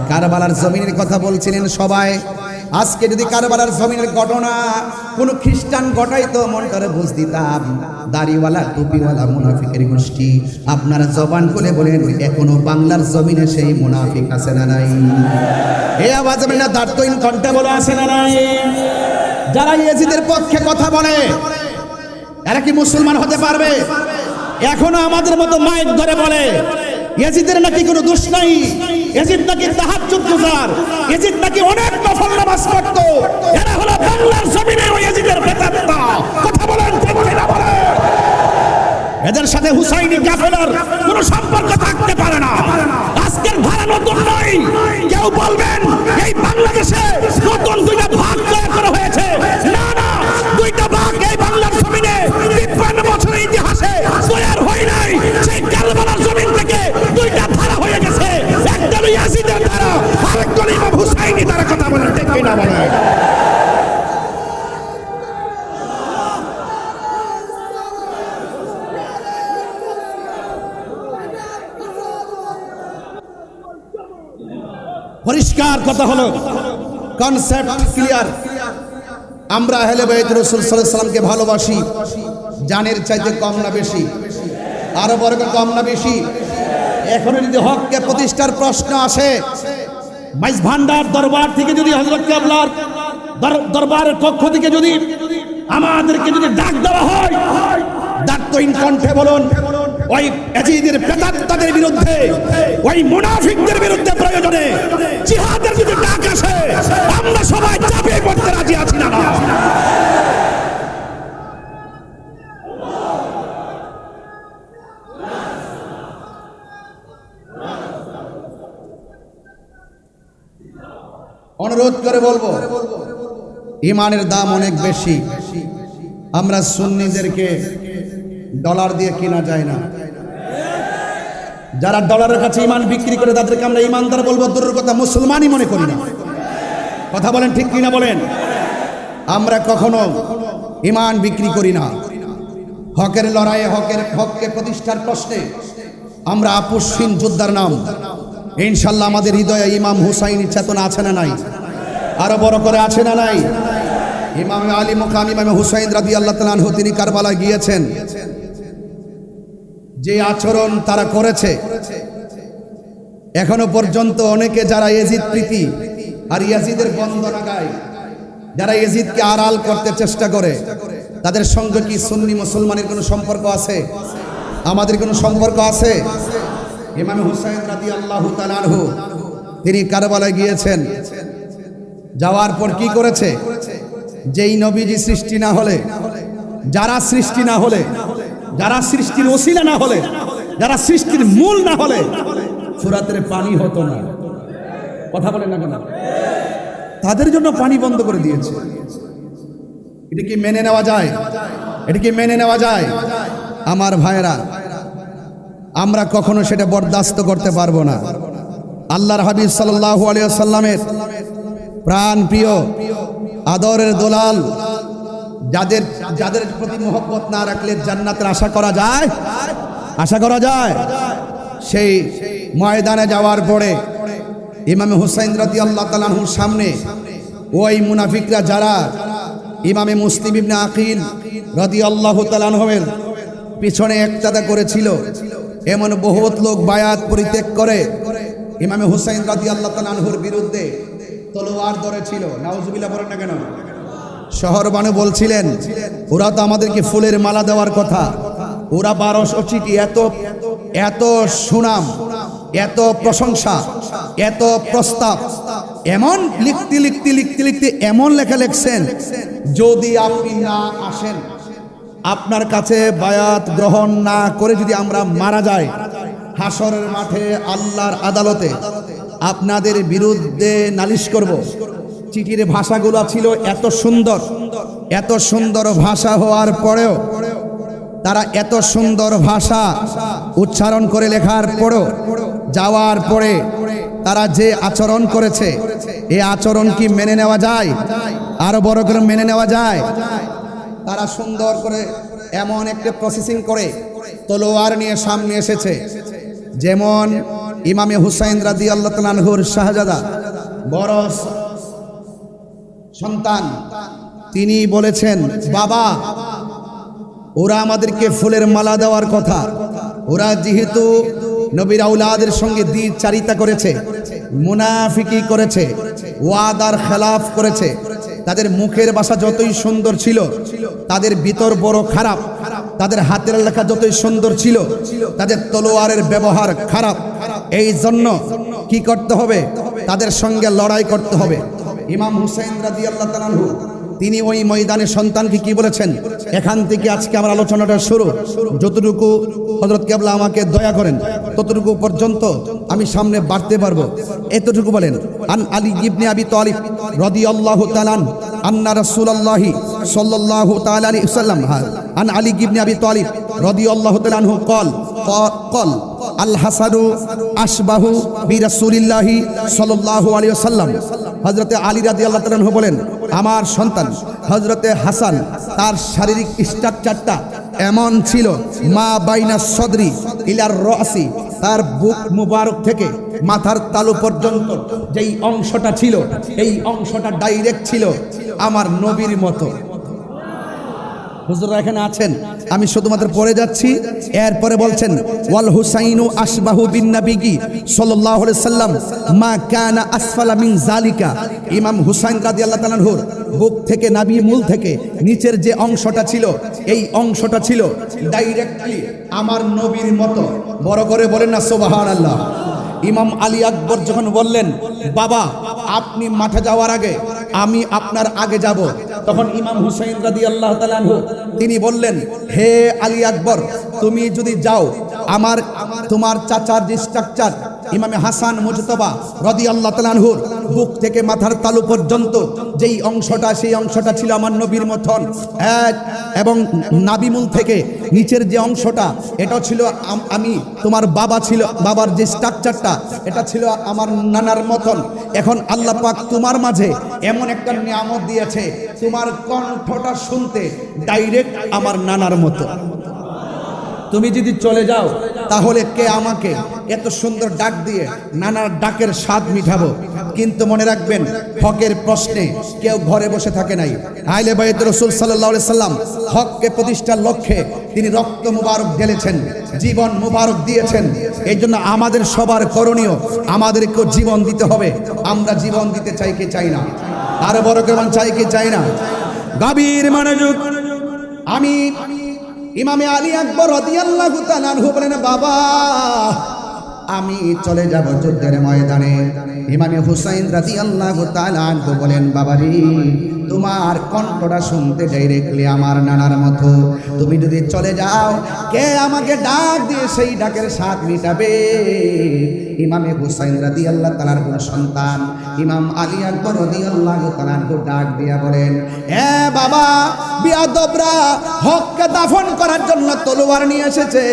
কারবালার জমিনের কথা বলছিলেন সবাই। আজকে যদি কারবালার জমিনের ঘটনা কোন খ্রিস্টান ঘটাইতো মনটারে বুঝ দিতাম। দাড়িওয়ালা টুপিওয়ালা মুনাফিকের গোষ্ঠী আপনারা জবান খুলে বলেন এখনো বাংলার জমিনে সেই মুনাফিক আছে না নাই? এই আওয়াজ আমি না দাঁড়তইন কণ্ঠে বলে আছে না নাই? যারা ইয়াজিদের পক্ষে কথা বলে এরা কি মুসলমান হতে পারবে? এখনো আমাদের মতো মাইক ধরে বলে ইয়াজিদের নাকি কোনো দোষ নাই, ইয়াজিদ নাকি তাহাজ্জুদ গুজার, ইয়াজিদ নাকি অনেক নফল নামাজ পড়তো। এরা হলো বাংলার জমিনে ওই ইয়াজিদের প্রেতাত্মা। কথা বলেন ঠিক না বলেন? এদের সাথে হুসাইনি কাফেলার কোনো সম্পর্ক থাকতে পারে না। আজকের ধারা নতুন নয়। কেউ বলবেন এই বাংলাদেশে নতুন দুইটা ভাগ তৈরি করা হয়েছে, না না, দুইটা ভাগ এই বাংলার জমিনে 53 বছরের ইতিহাসে তৈরি হয় নাই। সেই কারবালার জমিন থেকে দুইটা ধারা হয়ে গেছে, একটা হলো ইয়াজিদের ধারা, আরেকটা হলো ইমাম হুসাইনি ধারা। কথা বলেন ঠিক না বলেন? পরিষ্কার কথা হলো, কনসেপ্ট ক্লিয়ার। আমরা আহলে বাইত রাসূল সাল্লাল্লাহু আলাইহি সাল্লামকে ভালোবাসি, জানের চাইতে কম না বেশি? আরো বড় কম না বেশি? এখনো যদি হককে প্রতিষ্ঠার প্রশ্ন আসে, মাইজ ভান্ডার দরবার থেকে যদি হযরত কেবলার দরবারের পক্ষ থেকে যদি আমাদেরকে যদি ডাক দেওয়া হয়, দাঁতহীন কণ্ঠে বলুন ওই ইয়াজিদের প্রেতাত্মাদের বিরুদ্ধে, ওই মুনাফিকদের বিরুদ্ধে প্রয়োজনে জিহাদের যদি ডাক আসে আমরা সবাই চাপিয়ে পড়তে রাজি আছি না? অনুরোধ করে বলবো ইমানের দাম অনেক বেশি। আমরা সুন্নিদেরকে ডলার দিয়ে কিনা যায় না। যারা ডলারের কাছে ইমান বিক্রি করে তাদেরকে আমরা ইমানদার বলবো দূরের কথা মুসলমানই মনে করি না। কথা বলেন ঠিক কিনা বলেন? আমরা কখনো ইমান বিক্রি করি না। হকের লড়াইয়ে হককে প্রতিষ্ঠার প্রশ্নে আমরা আপোষহীন যোদ্ধার নাম। ইনশাল্লাহ আমাদের হৃদয়ে ইমাম হুসাইনি চেতনা আছে না নাই? আরো বড় করে আছে না নাই? ইমাম আলী মুকাম ইমাম হুসাইন রাদিয়াল্লাহু তাআলা আনহু তিনি কারবালায় গিয়েছেন। যে আচরণ তারা করেছে এখনো পর্যন্ত অনেকে যারা ইয়াজিদ প্রীতি আর ইয়াজিদের বন্দনা গায়, যারা ইয়াজিদকে আড়াল করতে চেষ্টা করে, তাদের সঙ্গে কি সুন্নি মুসলমানের কোনো সম্পর্ক আছে? আমাদের কোনো সম্পর্ক আছে? ইমাম হুসাইন রাদিয়াল্লাহু তাআলা আনহু তিনি কারবালায় গিয়েছেন। যাওয়ার পর কি করেছে? যেই নবীজি সৃষ্টি না হলে, যারা সৃষ্টি না হলে, যারা সৃষ্টির ওসিলা না হলে, যারা সৃষ্টির মূল না হলে ফুরাতের পানি হতো না। কথা বলেন না কেন? তাদের জন্য পানি বন্ধ করে দিয়েছে। এটা কি মেনে নেওয়া যায়? এটা কি মেনে নেওয়া যায়? আমার ভাইরা, আমরা কখনো সেটা বরদাস্ত করতে পারবো না। আল্লাহর হাবিব সাল্লাল্লাহু আলাইহি ওয়াসাল্লামের প্রাণ প্রিয় আদরের দোলাল, যাদের প্রতি মোহব্বত না রাখলে জান্নাতের আশা করা যায়? আশা করা যায়? সেই ময়দানে যাওয়ার পরে ইমাম হুসাইন রাদিয়াল্লাহু তাআলা আনহুর সামনে ওই মুনাফিকরা যারা ইমামে মুসলিম ইবনে আকিল রাদিয়াল্লাহু তাআলা আনহুর পিছনে একতাদা করেছিল, এমন বহুত লোক বায়াত পরিত্যাগ করে ইমামে হুসাইন রাদিয়াল্লাহু তাআলা আনহুর বিরুদ্ধে তলোয়ার ধরেছিল। নাউজুবিল্লাহ বলেন না কেন? শহর বানু বলছিলেন ওরা তো আমাদেরকে ফুলের মালা দেওয়ার কথা, ওরা 1200 চিঠি, এত সুনাম, এত প্রশংসা, এত প্রস্তাব, এমন লিখতে এমন লেখা লিখছেন, যদি আপনি না আসেন, আপনার কাছে বায়াত গ্রহণ না করে যদি আমরা মারা যাই, হাসরের মাঠে আল্লাহর আদালতে আপনাদের বিরুদ্ধে নালিশ করব। চিঠির ভাষাগুলো ছিল এত সুন্দর ভাষা হওয়ার পরেও তারা এত সুন্দর ভাষা উচ্চারণ করে লেখার পরেও যাওয়ার পরে তারা যে আচরণ করেছে এই আচরণ কি মেনে নেওয়া যায়? আরো বড় করে মেনে নেওয়া যায়? তারা সুন্দর করে এমন একটা প্রসেসিং করে তলোয়ার নিয়ে সামনে এসেছে, যেমন ইমামে হুসাইন রাদিয়াল্লাহু তাআলা আনহুর শাহজাদা বড় সন্তান, তিনি বলেছেন, বাবা ওরা আমাদেরকে ফুলের মালা দেওয়ার কথা, ওরা যেহেতু নবীর আউলাদের সঙ্গে দ্বিচারিতা করেছে, মুনাফিকি করেছে, ওয়াদার খেলাফ করেছে, তাদের মুখের ভাষা যতই সুন্দর ছিল, তাদের ভিতর বড় খারাপ, তাদের হাতের লেখা যতই সুন্দর ছিল, তাদের তলোয়ারের ব্যবহার খারাপ। এই জন্য কি করতে হবে? তাদের সঙ্গে লড়াই করতে হবে। ইমাম হুসাইন রাদিয়াল্লাহু তাআলা আনহু তিনি ওই ময়দানে সন্তানকে কি বলেছেন? এখান থেকে আজকে আমার আলোচনাটা শুরু। যতটুকু হযরত কেবলা আমাকে দয়া করেন ততটুকু পর্যন্ত আমি সামনে বাড়তে পারবো, এতটুকু বলেন। আন আলী ইবনে আবি তালিব রাদিয়াল্লাহু তাআলা আন্না রাসূলুল্লাহি সাল্লাল্লাহু তাআলা আলাইহি ওয়াসাল্লাম আন আলী ইবনে আবি তালিব রাদিয়াল্লাহু তাআলা আনহু قال আল হাসানু আশবাহু বিরাসূলিল্লাহি সাল্লাল্লাহু আলাইহি ওয়াসাল্লাম। হযরতে আলী রাদিয়াল্লাহু তাআলা আনহু বলেন, আমার সন্তান হযরতে হাসান তার শারীরিক স্ট্রাকচারটা এমন ছিল, মা বাইনা সদরি ইলার রাসি, তার বুক মুবারক থেকে মাথার তালু পর্যন্ত যেই অংশটা ছিল, এই অংশটা ডাইরেক্ট ছিল আমার নবীর মতো। হুজুররা এখানে আছেন, আমি শুধুমাত্র পড়ে যাচ্ছি। এরপরে বলছেন, ওয়াল হুসাইনু আশবাহু বিন নবী সাল্লাল্লাহু আলাইহি সাল্লাম মা কানা আসফালা মিন জালিকা। ইমাম হুসাইন রাদিয়াল্লাহু তাআলা আনহুর বুক থেকে নাভি মূল থেকে নিচের যে অংশটা ছিল, এই অংশটা ছিল ডাইরেক্টলি আমার নবীর মতো। বড় করে বলেন না সুবহানাল্লাহ। ইমাম আলী আকবর যখন বললেন, বাবা আপনি মাঠে যাওয়ার আগে আমি আপনার আগে যাব, তখন ইমাম হুসাইন রাদিয়াল্লাহু তাআলা আনহু তিনি বললেন, হে আলী আকবর, তুমি যদি যাও তোমার চাচার যে স্ট্রাকচার ইমামে হাসান মুজতবা রাদিয়াল্লাহু তাআলা আনহুর বুক থেকে মাথার তালু পর্যন্ত যেই অংশটা, সেই অংশটা ছিল আমার নবীর মতন, এবং নাভিমূল থেকে নিচের যে অংশটা, এটা ছিল আমি তোমার বাবার যে স্ট্রাকচারটা, এটা ছিল আমার নানার মতন। এখন আল্লাহ পাক তোমার মাঝে এমন একটা নিয়ামত দিয়েছে, তোমার কণ্ঠটা শুনতে ডাইরেক্ট আমার নানার মতো। তুমি যদি চলে যাও তাহলে কে আমাকে এত সুন্দর ডাক দিয়ে নানার ডাকের স্বাদ মিঠাবো। কিন্তু মনে রাখবেন, হকের প্রশ্নে কেউ ঘরে বসে থাকে নাই। আহলে বাইত রাসূল সাল্লাল্লাহু আলাইহি সাল্লাম হককে প্রতিষ্ঠার লক্ষ্যে তিনি রক্ত মুবারক ঢেলেছেন, জীবন মুবারক দিয়েছেন। এই জন্য আমাদের সবার করণীয়, আমাদেরকেও জীবন দিতে হবে। আমরা জীবন দিতে চাই কি চাই না? আরো বড় কেমন চাই কি চাই না? গভীর মনোযোগ। আমি ইমামে আলী আকবর রাদিয়াল্লাহু তাআলা আনহু বলেন, বাবা আমি চলে যাব যুদ্ধের ময়দানে। ইমামে হুসাইন রাদিয়াল্লাহু তাআলা আনহু বলেন, বাবারে তোমার কণ্ঠটা শুনতে ডাইরেক্টলি আমার নানার মতো। তুমি যদি চলে যাও, কে আমাকে ডাক দিয়ে সেই ডাকের স্বাদ মিটাবে? ইমামে হুসাইন রাদিয়াল্লাহু তাআলার কোন সন্তান ইমাম আলী আকবর রাদিয়াল্লাহু তাআলা ডাক দিয়া বলেন, এ বাবা, বিয়াদবরা হককে দাফন করার জন্য তলোয়ার নিয়ে এসেছে।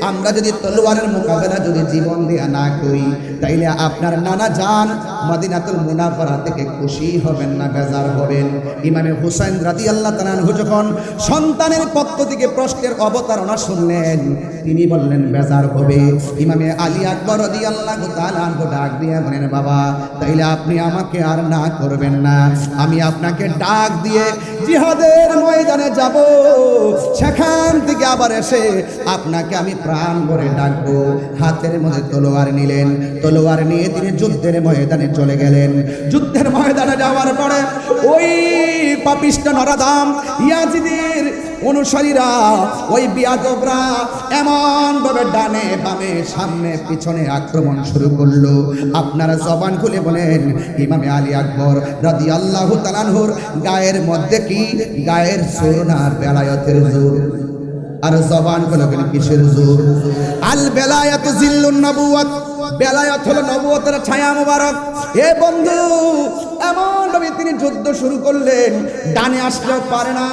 আমরা যদি তলোয়ারের মোকাবেলা যদি জীবন দেয়া না করি, তাইলে আপনার নানা জান মদিনাতুল মুনাওয়ারা থেকে খুশি হবেন না বেজার হবেন। ইমামে হুসাইন রাদিয়াল্লাহু তাআলা যখন সন্তানের পক্ষ থেকে প্রশ্নের অবতারণা শুনলেন, তিনি বললেন বেজার হবে। ইমামে আলী আকবর রাদিয়াল্লাহু তাআলা ডাক দিয়ে বলেন, বাবা তাইলে আপনি আমাকে আর না করবেন না, আমি আপনাকে ডাক দিয়ে জিহাদের ময়দানে যাব, সেখান থেকে আবার এসে আপনাকে আমি প্রাণ ভরে ডাকবো। হাতের মধ্যে তলোয়ার নিলেন, তলোয়ার নিয়ে তিনি যুদ্ধের ময়দানে চলে গেলেন। যুদ্ধের ময়দানে যাওয়ার পরে ওই পাপিষ্ঠ নরাদাম ইয়াজিদের অনুসারীরা, ওই বিয়াদবরা এমন ভাবে ডানে বামে সামনে পিছনে আক্রমণ শুরু করলো। আপনারা জবান খুলে বলেন, ইমামে আলী আকবর রাদিয়াল্লাহু তাআলা আনহুর গায়ের মধ্যে কি গায়ের জোর না বেলায়েতের জোর? আর জবান খুলে বলেন কিসের জোর? আল বেলায়েতু জিল্লুন নবুওয়াত বেলায়েত হলো নবুয়তের ছায়া মুবারক। হে বন্ধু, এমন ভাবে তিনি যুদ্ধ শুরু করলেন, ডানে আসলেও পারে না,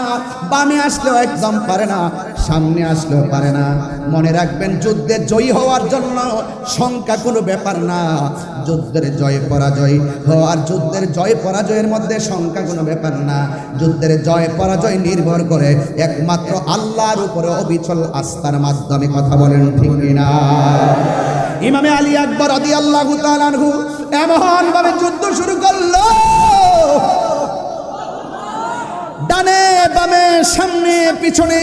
বামে আসলেও একদম পারে না, সামনে আসলেও পারে না। মনে রাখবেন, যুদ্ধে জয়ী হওয়ার জন্য সংখ্যা কোনো ব্যাপার না। যুদ্ধের জয় পরাজয় হওয়ার, যুদ্ধের জয় পরাজয়ের মধ্যে সংখ্যা কোনো ব্যাপার না। যুদ্ধের জয় পরাজয় নির্ভর করে একমাত্র আল্লাহর উপরে অবিচল আস্থার মাধ্যমে। কথা বলেন ঠিক কিনা? ইমামে আলী আকবর রাদিয়াল্লাহু তাআলা আনহু এমন ভাবে যুদ্ধ শুরু করলো, ডানে বামে সামনে পিছনে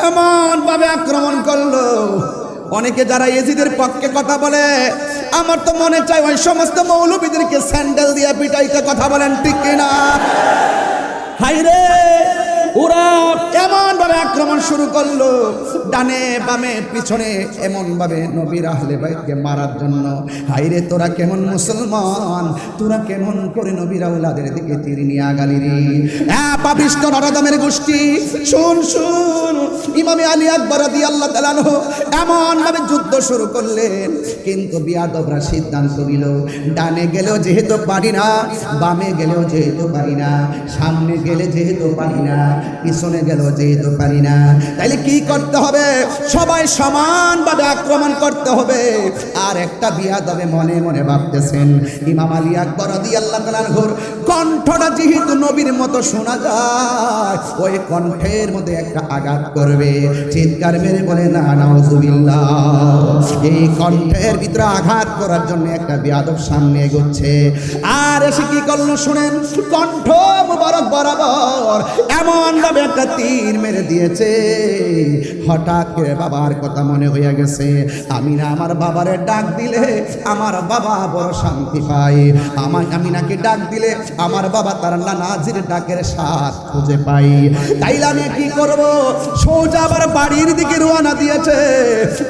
এমন ভাবে আক্রমণ করলো। অনেকে যারা ইয়েজিদের পক্ষে কথা বলে, আমার তো মনে চায় ওই সমস্ত মৌলবীদেরকে স্যান্ডেল দিয়ে পিটাইতে। কথা বলেন ঠিক কিনা? হাইরে, ওরা এমন ভাবে আক্রমণ শুরু করলো, ডানে বামে পিছনে, এমন ভাবে নবীর আহলে বাইতকে মারার জন্য। হাইরে, তোরা কেমন মুসলমান, তোরা কেমন করে নবীর আওলাদের দিকে তীর নিয়ে আগালি রে? পাপিষ্ঠ নরদমের গোষ্ঠী, শুন শুন। ইমামে আলী আকবর রাদিয়াল্লাহু তাআলা আনহু এমন ভাবে যুদ্ধ শুরু করলেন, কিন্তু বিয়াদবরা সিদ্ধান্ত নিল, ডানে গেলেও যেহেতু পারি না, বামে গেলেও যেহেতু পারি না, সামনে গেলে যেহেতু পারি না, পিছনে গেলেও যেহেতু পারি না, তাইলে কি করতে হবে? সবাই সমানভাবে আক্রমণ করতে হবে। আর একটা বিয়াদবে মনে মনে ভাবতেছেন, ইমাম আলী আকবর রাদিয়াল্লাহু তাআলা আনহুর কণ্ঠটা যেহেতু নবীর মতো শোনা যায়, ওই কণ্ঠের মধ্যে একটা আঘাত করবে। চিৎকার মেরে বলে না নাউজুবিল্লাহ। এই কণ্ঠের ভিতরে আঘাত করার জন্য একটা বিয়াদব সামনে এগোচ্ছে। আর এসে কি করলো শুনেন, কণ্ঠ মুবারক বরাবর এমন ভাবে একটা তীর মেরে দিয়েছে। হঠাৎ করে বাবার কথা মনে হয়ে গেছে। আমি না আমার বাবারে ডাক দিলে আমার বাবা বড় শান্তি পায়, আমি নাকি ডাক দিলে আমার বাবা তার নানাজির ডাকের স্বাদ খুঁজে পাই। তাইলে আমি কি করব? সোজা আবার বাড়ির দিকে রওনা দিয়েছে।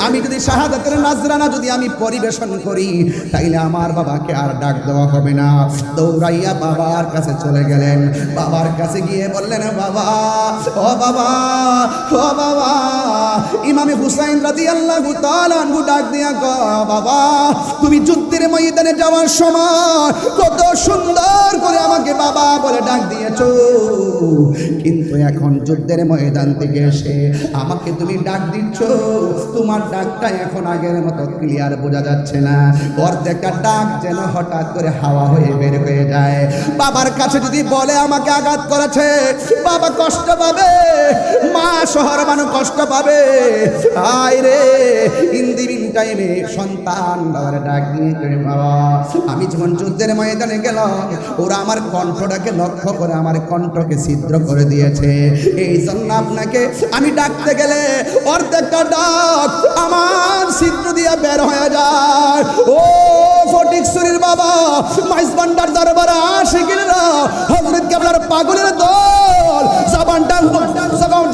আমি যদি শাহাদাতের নাজরানা যদি আমি পরিবেশন করি, তাইলে আমার বাবাকে আর ডাক দেওয়া হবে না। দৌড়াইয়া বাবার কাছে চলে গেলেন। বাবার কাছে গিয়ে বললেন, বাবা, ও বাবা, ও বাবা। ইমামে হুসাইন রাদিয়াল্লাহু তাআলা আনহু ডাক দিয়া কয়, বাবা, তুমি যুদ্ধের ময়দানে যাওয়ার সময় কত সুন্দর করে আমাকে বাবা বলে ডাক দিয়েছো, কিন্তু এখন যুদ্ধের ময়দান থেকে এসে আমাকে তুমি ডাক দিচ্ছ, তোমার ডাকটা এখন আগের মতো ক্লিয়ার বোঝা যাচ্ছে না। অর্ধেকটা ডাক যেন হঠাৎ করে হাওয়া হয়ে বের হয়ে যায়। বাবার কাছে যদি বলে আমাকে আঘাত করেছে, বাবা কষ্ট পাবে, মা শহর মানুষ কষ্ট পাবে। আয় রে, ইন দি মিন টাইমে সন্তান বাবার ডাক দিয়ে করে, বাবা, আমি যখন যুদ্ধের ময়দানে গেলাম, ওরা আমার কণ্ঠটাকে লক্ষ্য করে আমার কণ্ঠকে ছিদ্র করে দিয়েছে। এই জন্য আপনাকে আমি ডাকতে গেলে অর্ধেকটা ডাক আমার ছিদ্র দিয়ে বের হয়ে যায়। ও ফটিকছড়ির বাবা, মাইজবান্ডার দরবারে আশিকিরা, হযরত কেবলার পাগলের দল,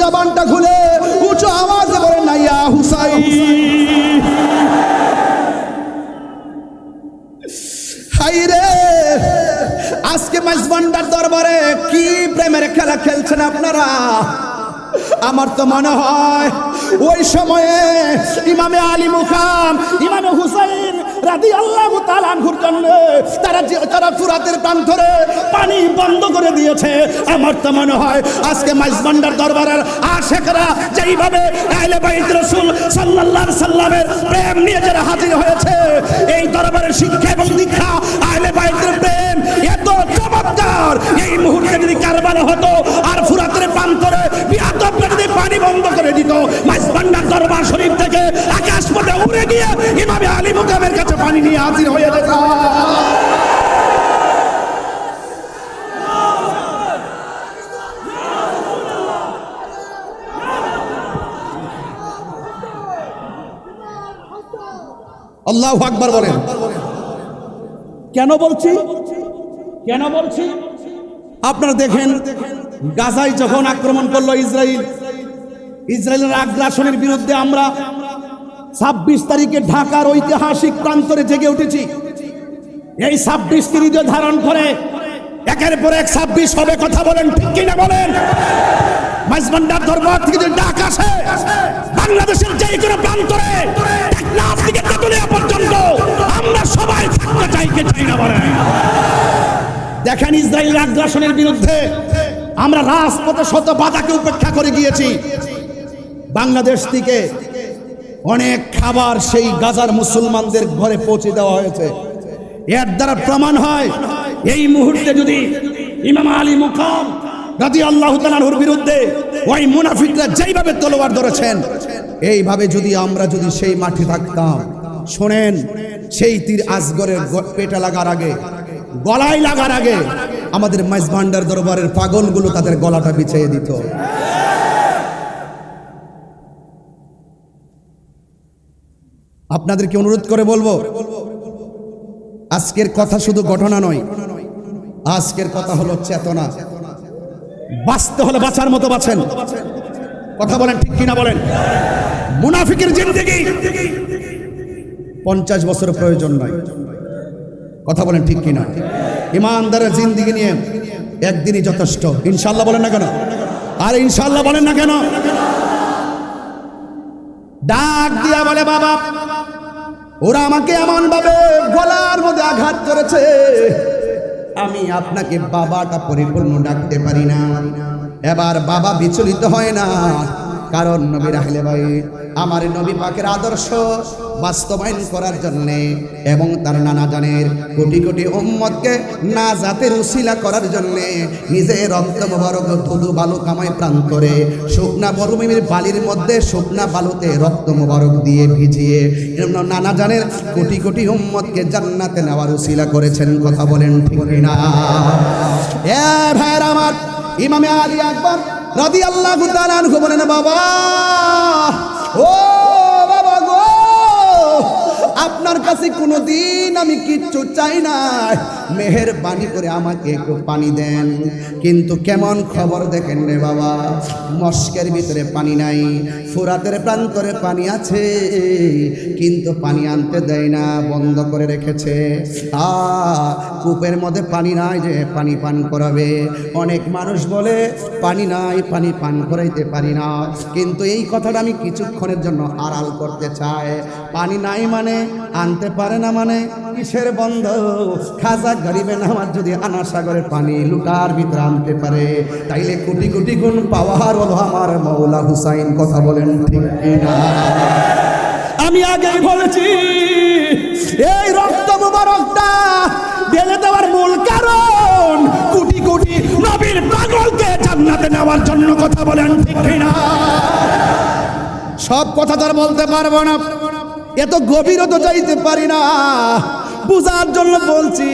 জবানটা খুলে উঁচু আওয়াজে বলে না, ইয়া হুসাইন। হাইরে, আজকে মাইজবান্ডার দরবারে কি প্রেমের খেলা খেলছেন আপনারা? আমার তো মনে হয় ওই সময়ে ইমামে আলী মুকাম, ইমামে হুসাইন রাদিয়াল্লাহু তাআলা আনহুর জন্য তারা ফুরাতের প্রান্তরে পানি বন্ধ করে দিয়েছে। আমার তো মনে হয় আজকে মাইজবান্ডার দরবারের আশিকরা যেইভাবে আহলে বাইত রাসূল সাল্লাল্লাহু আলাইহি সাল্লামের প্রেম নিয়ে যারা হাজির হয়েছে, এই দরবারের শিক্ষা এবং দীক্ষা, আহলে বাইতের প্রেম এত চমৎকার, এই মুহূর্তে যদি কারবালা হতো আর ফুরাতের প্রান্তরে বিয়াদবরা যদি পানি বন্ধ করে দিত, মাইজবান্ডার দরবার শরীফ থেকে আকাশ পথে উড়ে গিয়ে ইমামে আলী মুকামের কাছে পানি নিয়ে হাজির হয়ে যেত। আল্লাহু আকবার বলেন। কেন বলছি? আপনারা দেখেন, গাজায় যখন আক্রমণ করলো ইসরায়েলের আগ্রাসনের বিরুদ্ধে আমরা 26 তারিখে ঢাকার ঐতিহাসিক প্রান্তরে জেগে উঠেছি। এই 26 হৃদয় ধারণ করে একের পর এক 26 হবে। কথা বলেন ঠিক কিনা বলেন? মাইজভান্ডার দরবার থেকে যদি ডাক আসে, বাংলাদেশের যে কোনো প্রান্তরে টেকনাফ থেকে তেতুলিয়া পর্যন্ত আমরা সবাই থাকতে চাই, কে চাই না বলেন? দেখেন, ইসরায়েলের আগ্রাসনের বিরুদ্ধে আমরা রাজপথে শত বাধাকে উপেক্ষা করে গিয়েছি। বাংলাদেশ থেকে অনেক খাবার সেই গাজার মুসলমানদের ঘরে পৌঁছে দেওয়া হয়েছে। এর দ্বারা প্রমাণ হয়, এই মুহূর্তে যদি ইমাম আলী মুকাম রাদিয়াল্লাহু তাআলার বিরুদ্ধে ওই মুনাফিকরা যেইভাবে তলোয়ার ধরেছেন, এইভাবে যদি আমরা সেই মাঠে থাকতাম, শোনেন, সেই তীর আসগরের পেটে লাগার আগে, গলায় লাগার আগে আমাদের মাইজভান্ডার দরবারের পাগলগুলো তাদের গলাটা বিছিয়ে দিত। আপনাদেরকে অনুরোধ করে বলবো, আজকের কথা শুধু ঘটনা নয়, আজকের কথা হলো চেতনা। বাঁচতে হলে বাঁচার মতো বাঁচেন। কথা বলেন, ঠিক কিনা বলেন? মুনাফিকের জিন্দেগি 50 বছর প্রয়োজন নয়। কথা বলেন, ঠিক কিনা? ইমানদারের জিন্দেগি নিয়ে একদিনই যথেষ্ট। ইনশাআল্লাহ বলেন না কেন? আর ইনশাআল্লাহ বলেন না কেন? ডাক দিয়া বলে, বাবা, ওরা আমাকে এমন ভাবে গলার মধ্যে আঘাত করেছে, আমি আপনাকে বাবাটা পরিপূর্ণ ডাকতে পারি না। এবার বাবা বিচলিত হয় না, কারণ নবী রাহলে ভাই আমার নবী পাকের আদর্শ বাস্তবায়ন করার জন্য এবং তার নানা জানের কোটি কোটি উম্মতকে নাজাতের উসিলা করার জন্য নিজের রক্ত মোবারক ধুধু বালু কামায় প্রান্তরে শুকনা মরুভূমির বালির মধ্যে শুকনা বালুতে রক্ত মোবারক দিয়ে ভিজিয়ে নানা জানের কোটি কোটি উম্মতকে জান্নাতে নেওয়ার উসিলা করেছেন। কথা বলেন, ঠিক না? এ ভাইরা আমার, ইমামে আলী আকবর রাদিয়াল্লাহু তাআলা আনহু বলেন, বাবা, ও বাবা গো, আপনার কাছে কোনোদিন আমি কিচ্ছু চাই না, মেহেরবানি করে আমাকে একটু পানি দেন। কিন্তু কেমন খবর দেখেন রে বাবা, মস্কের ভিতরে পানি নাই, ফুরাতের প্রান্তরে পানি আছে, কিন্তু পানি আনতে দেয় না, বন্ধ করে রেখেছে। কূপের মধ্যে পানি নাই যে পানি পান করাবে। অনেক মানুষ বলে পানি নাই, পানি পান করাইতে পারি না, কিন্তু এই কথাটা আমি কিছুক্ষণের জন্য আড়াল করতে চাই। পানি নাই মানে, আনতে পারে না মানে কিসের বন্ধ? খাজা গরিবে নামাজ যদি আনা সাগরের পানি লুটার ভিতরে আনতে পারে, তাইলে কোটি কোটি গুণ পাওয়ার হলো আমার মৌলা হুসাইন। কথা বলেন, ঠিক না? আমি আগেই বলেছি, এই রক্ত মুবারকটা ঢেলে দেওয়ার মূল কারণ কোটি কোটি নবীর পাগলকে জান্নাতে নেওয়ার জন্য। কথা বলেন, ঠিক না? সব কথা তো আর বলতে পারবো না, এত গভীরও তো যাইতে পারি না, বুঝার জন্য বলছি।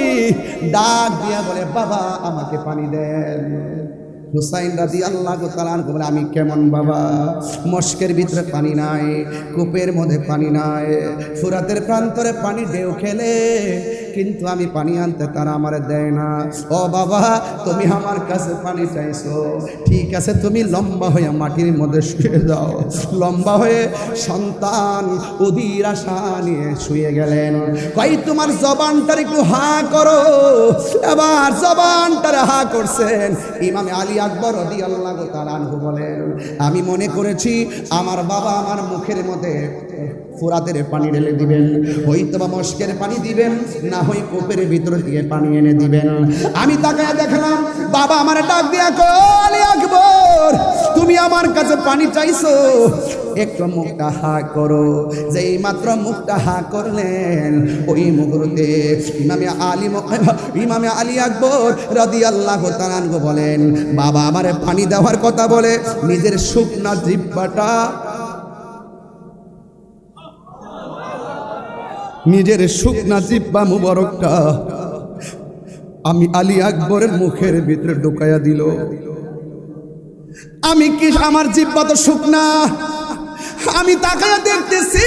ডাক দিয়া বলে, বাবা আমাকে পানি দেন। হুসাইন রাদিয়াল্লাহু তাআলা আনহু বলে, আমি কেমন বাবা, মস্কের ভিতরে পানি নাই, কূপের মধ্যে পানি নাই, ফুরাতের প্রান্তরে পানি ঢেউ খেলে, কিন্তু আমি পানি আনতে তারা আমারে দেয় না। ও বাবা, তুমি আমার কাছে পানি চাইছো, ঠিক আছে, তুমি লম্বা হয়ে মাটির মধ্যে শুয়ে যাও। লম্বা হয়ে সন্তান অধীর আশা নিয়ে শুয়ে গেলেন। কই তোমার জবানটার একটু হা করো। এবার জবানটার হা করছেন। ইমামে আলী আকবর রাদিয়াল্লাহু তাআলা আনহু বলেন, আমি মনে করেছি আমার বাবা আমার মুখের মধ্যে ফুরাতের পানি ঢেলে দিবেন, হয়তো বা মস্কের পানি দিবেন, না হয় কূপের ভিতর দিয়ে পানি এনে দিবেন। আমি তাকায় দেখলাম বাবা আমার ডাক দিয়া কয়, আলী আকবর, তুমি আমার কাছে পানি চাইছো, একটু মুখটা হা করো। যেই মাত্র মুখটা হা করলেন, ওই মুহূর্তে ইমামে আলী আকবর রাদিয়াল্লাহু তাআলা আনহু বলেন, বাবা আমারে পানি দেওয়ার কথা বলে নিজের শুকনা জিহ্বাটা, নিজের শুকনা জিহ্বা মুবারকটা আমি আলী আকবরের মুখের ভিতরে ঢুকাইয়া দিল। আমি কি, আমার জিহ্বা তো শুকনা, আমি তাকাইয়া দেখতেছি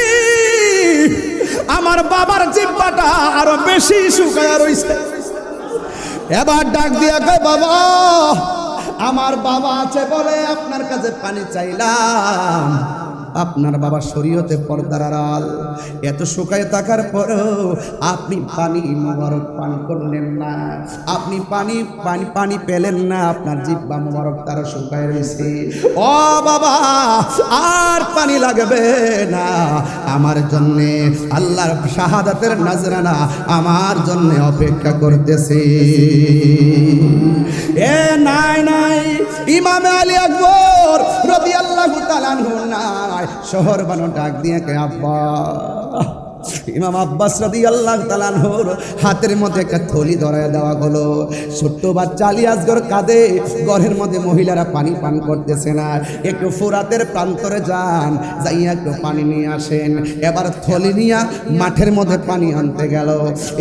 আমার বাবার জিহ্বাটা আরো বেশি শুকায়া রইছে। এবার ডাক দিয়া কয়, বাবা আমার বাবা আছে বলে আপনার কাছে পানি চাইলাম। আপনার বাবা শরীয়তে পর্দার আড়াল, এত শুকায় থাকার পরেও আপনি পানি মোবারক পান করলেন না, আপনি পানি পেলেন না, আপনার জিহ্বা মোবারক তার শুকায় রয়েছে। ও বাবা, আর পানি লাগবে না, আমার জন্যে আল্লাহর শাহাদাতের নজরানা আমার জন্য অপেক্ষা করতেছে। এ নাই নাই, ইমাম আলী আকবর রাদিয়াল্লাহু তাআলা আনহু নাই, শহর বানো ডাক দিয়ে কে আব্বা। ইমাম আব্বাস রাদিয়াল্লাহু তাআলা আনহুর হাতের মধ্যে একটা থলি ধরায় দেওয়া হলো। ছোট্ট বাচ্চা আলী আসগর কাঁদে, ঘরের মধ্যে মহিলারা পানি পান করতেছে না, একটু ফুরাতের প্রান্তরে যান, যাইয়া একটু পানি নিয়ে আসেন। এবার থলি নিয়ে মাঠের মধ্যে পানি আনতে গেল।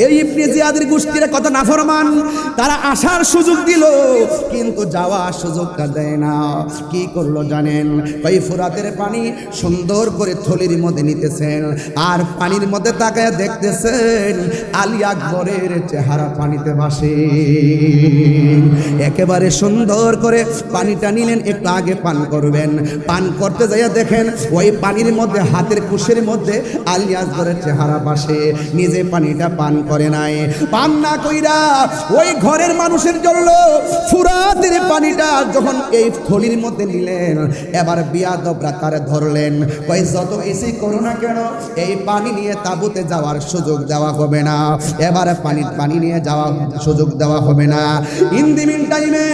এই ইবনে জিয়াদের গোষ্ঠীর কত নাফরমান, তারা আসার সুযোগ দিল কিন্তু যাওয়ার সুযোগটা দেয় না। কি করলো জানেন? ওই ফুরাতের পানি সুন্দর করে থলির মধ্যে নিতেছেন, আর পানির মধ্যে তাকায় দেখতেছেন আলী আকবরের চেহারা পানিতে ভাসে। একেবারে সুন্দর করে পানিটা নিলেন, একটু আগে পান করবেন, পান করতে যাইয়া দেখেন ওই পানির মধ্যে হাতের কুশের মধ্যে আলী আকবরের চেহারা ভাসে। নিজে পানিটা পান করে নাই, পান না কইরা ওই ঘরের মানুষের জন্য ফুরাতের পানিটা যখন এই থলির মধ্যে নিলেন, এবার বিয়াদবরা তারে ধরলেন, কই যত এসি করো না কেন এই পানি নিয়ে তাবুতে যাওয়ার সুযোগ দেওয়া হবে না, এবারে পানি নিয়ে যাওয়ার সুযোগ দেওয়া হবে না। ইন দি মিন টাইমে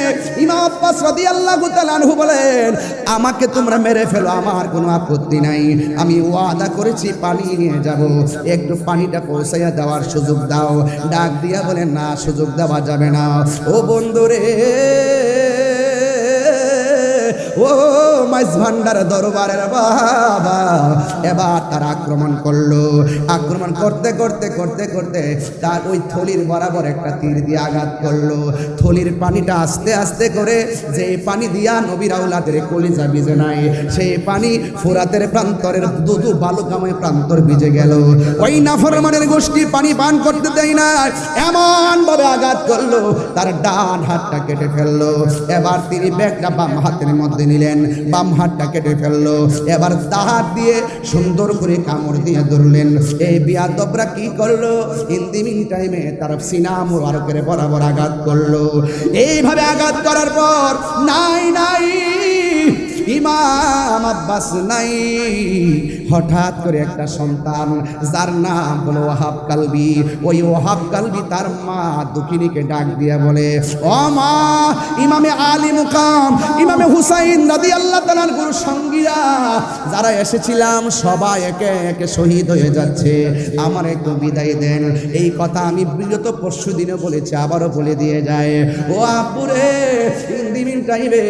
ইমাম আব্বাস রাদিয়াল্লাহু তাআলা আনহু বলেন, আমাকে তোমরা মেরে ফেলো, আমার কোনো আপত্তি নাই, আমি ওয়াদা করেছি পানি নিয়ে যাব, একটু পানিটা পৌঁছাইয়া দেওয়ার সুযোগ দাও। ডাক দিয়া বলেন, না, সুযোগ দেওয়া যাবে না। ও বন্ধুরে, ও মাইজ ভান্ডার দরবারের বাবা, এবার তার আক্রমণ করলো। আক্রমণ করতে করতে করতে করতে তার ওই থলির বরাবর একটা তীর দিয়ে আঘাত করলো। থলির পানিটা আস্তে আস্তে করে, যে পানি দিয়া নবীর আওলাদের কলিজা ভিজে নাই, সেই পানি ফুরাতের প্রান্তরের দুদু বালুকাময় প্রান্তর ভিজে গেল। ওই নাফরমানের গোষ্ঠী পানি পান করতে দেয় না, এমন ভাবে আঘাত করলো তার ডান হাতটা কেটে ফেললো। এবার তিনি ব্যাগটা বাম হাতের মধ্যে নিলেন, বাম হাতটা কেটে ফেললো। এবার তাহার দিয়ে সুন্দর করে কামড় দিয়ে ধরলেন। এই বিয়াদবরা কি করলো? ইন দি মিন টাইমে তার সিনা মুবারকের বরাবর আঘাত করলো। এইভাবে আঘাত করার পর নাই নাই, ইমাম আব্বাস নাই, হঠাৎ করে একটা সন্তান যার নাম হলো ওয়াহাব কালবি, ওই ওয়াহাব কালবি তার মা দুঃখিনীকে ডাক দিয়া বলে, ও মা, ইমামে আলী মুকাম ইমামে হুসাইন রাদিয়াল্লাহু তাআলার গুরু সঙ্গীরা যারা এসেছিলাম সবাই একে একে শহীদ হয়ে যাচ্ছে, আমার একটু বিদায় দেন। এই কথা আমি বিগত পরশু দিনে বলেছি, আবারও বলে দিয়ে যায়। ও আপুরে, ইন্দিমিন টাইমে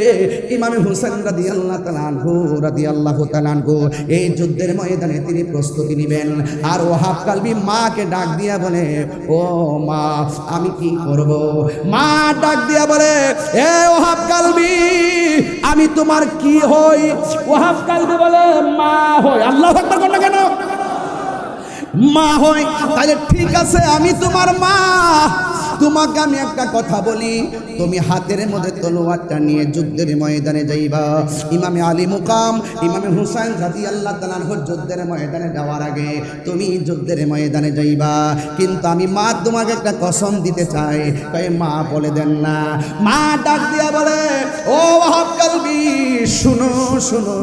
ইমামে হুসাইন রাদিয়াল্লাহু তাআলা আনহু এই যুদ্ধের ময়দানে তিনি প্রস্তুতি নেবেন। আর ওয়াহাব কালবি মাকে ডাক দিয়া বলে, ও মা, আমি কি করব? মা ডাক দিয়া বলে, এ ওয়াহাব কালবি, আমি তোমার কি হই? ওয়াহাব কালবি বলে, মা হই। আল্লাহু আকবার বল না কেন? মা হই, তাহলে ঠিক আছে, আমি তোমার মা। তোমাকে আমি একটা কথা বলি, তুমি হাতের মধ্যে তলোয়ারটা নিয়ে যুদ্ধের ময়দানে যাইবা। ইমামে আলী মুকাম ইমামে হুসাইন রাদিয়াল্লাহু তাআলা আনহু যুদ্ধের ময়দানে যাওয়ার আগে তুমি যুদ্ধের ময়দানে যাইবা। কিন্তু আমি মা তোমাকে একটা কসম দিতে চাই। তাই মা বলে দেন না। মা ডাক দিয়া বলে, ও ওয়াহাব কালবি, শুনো শুনো,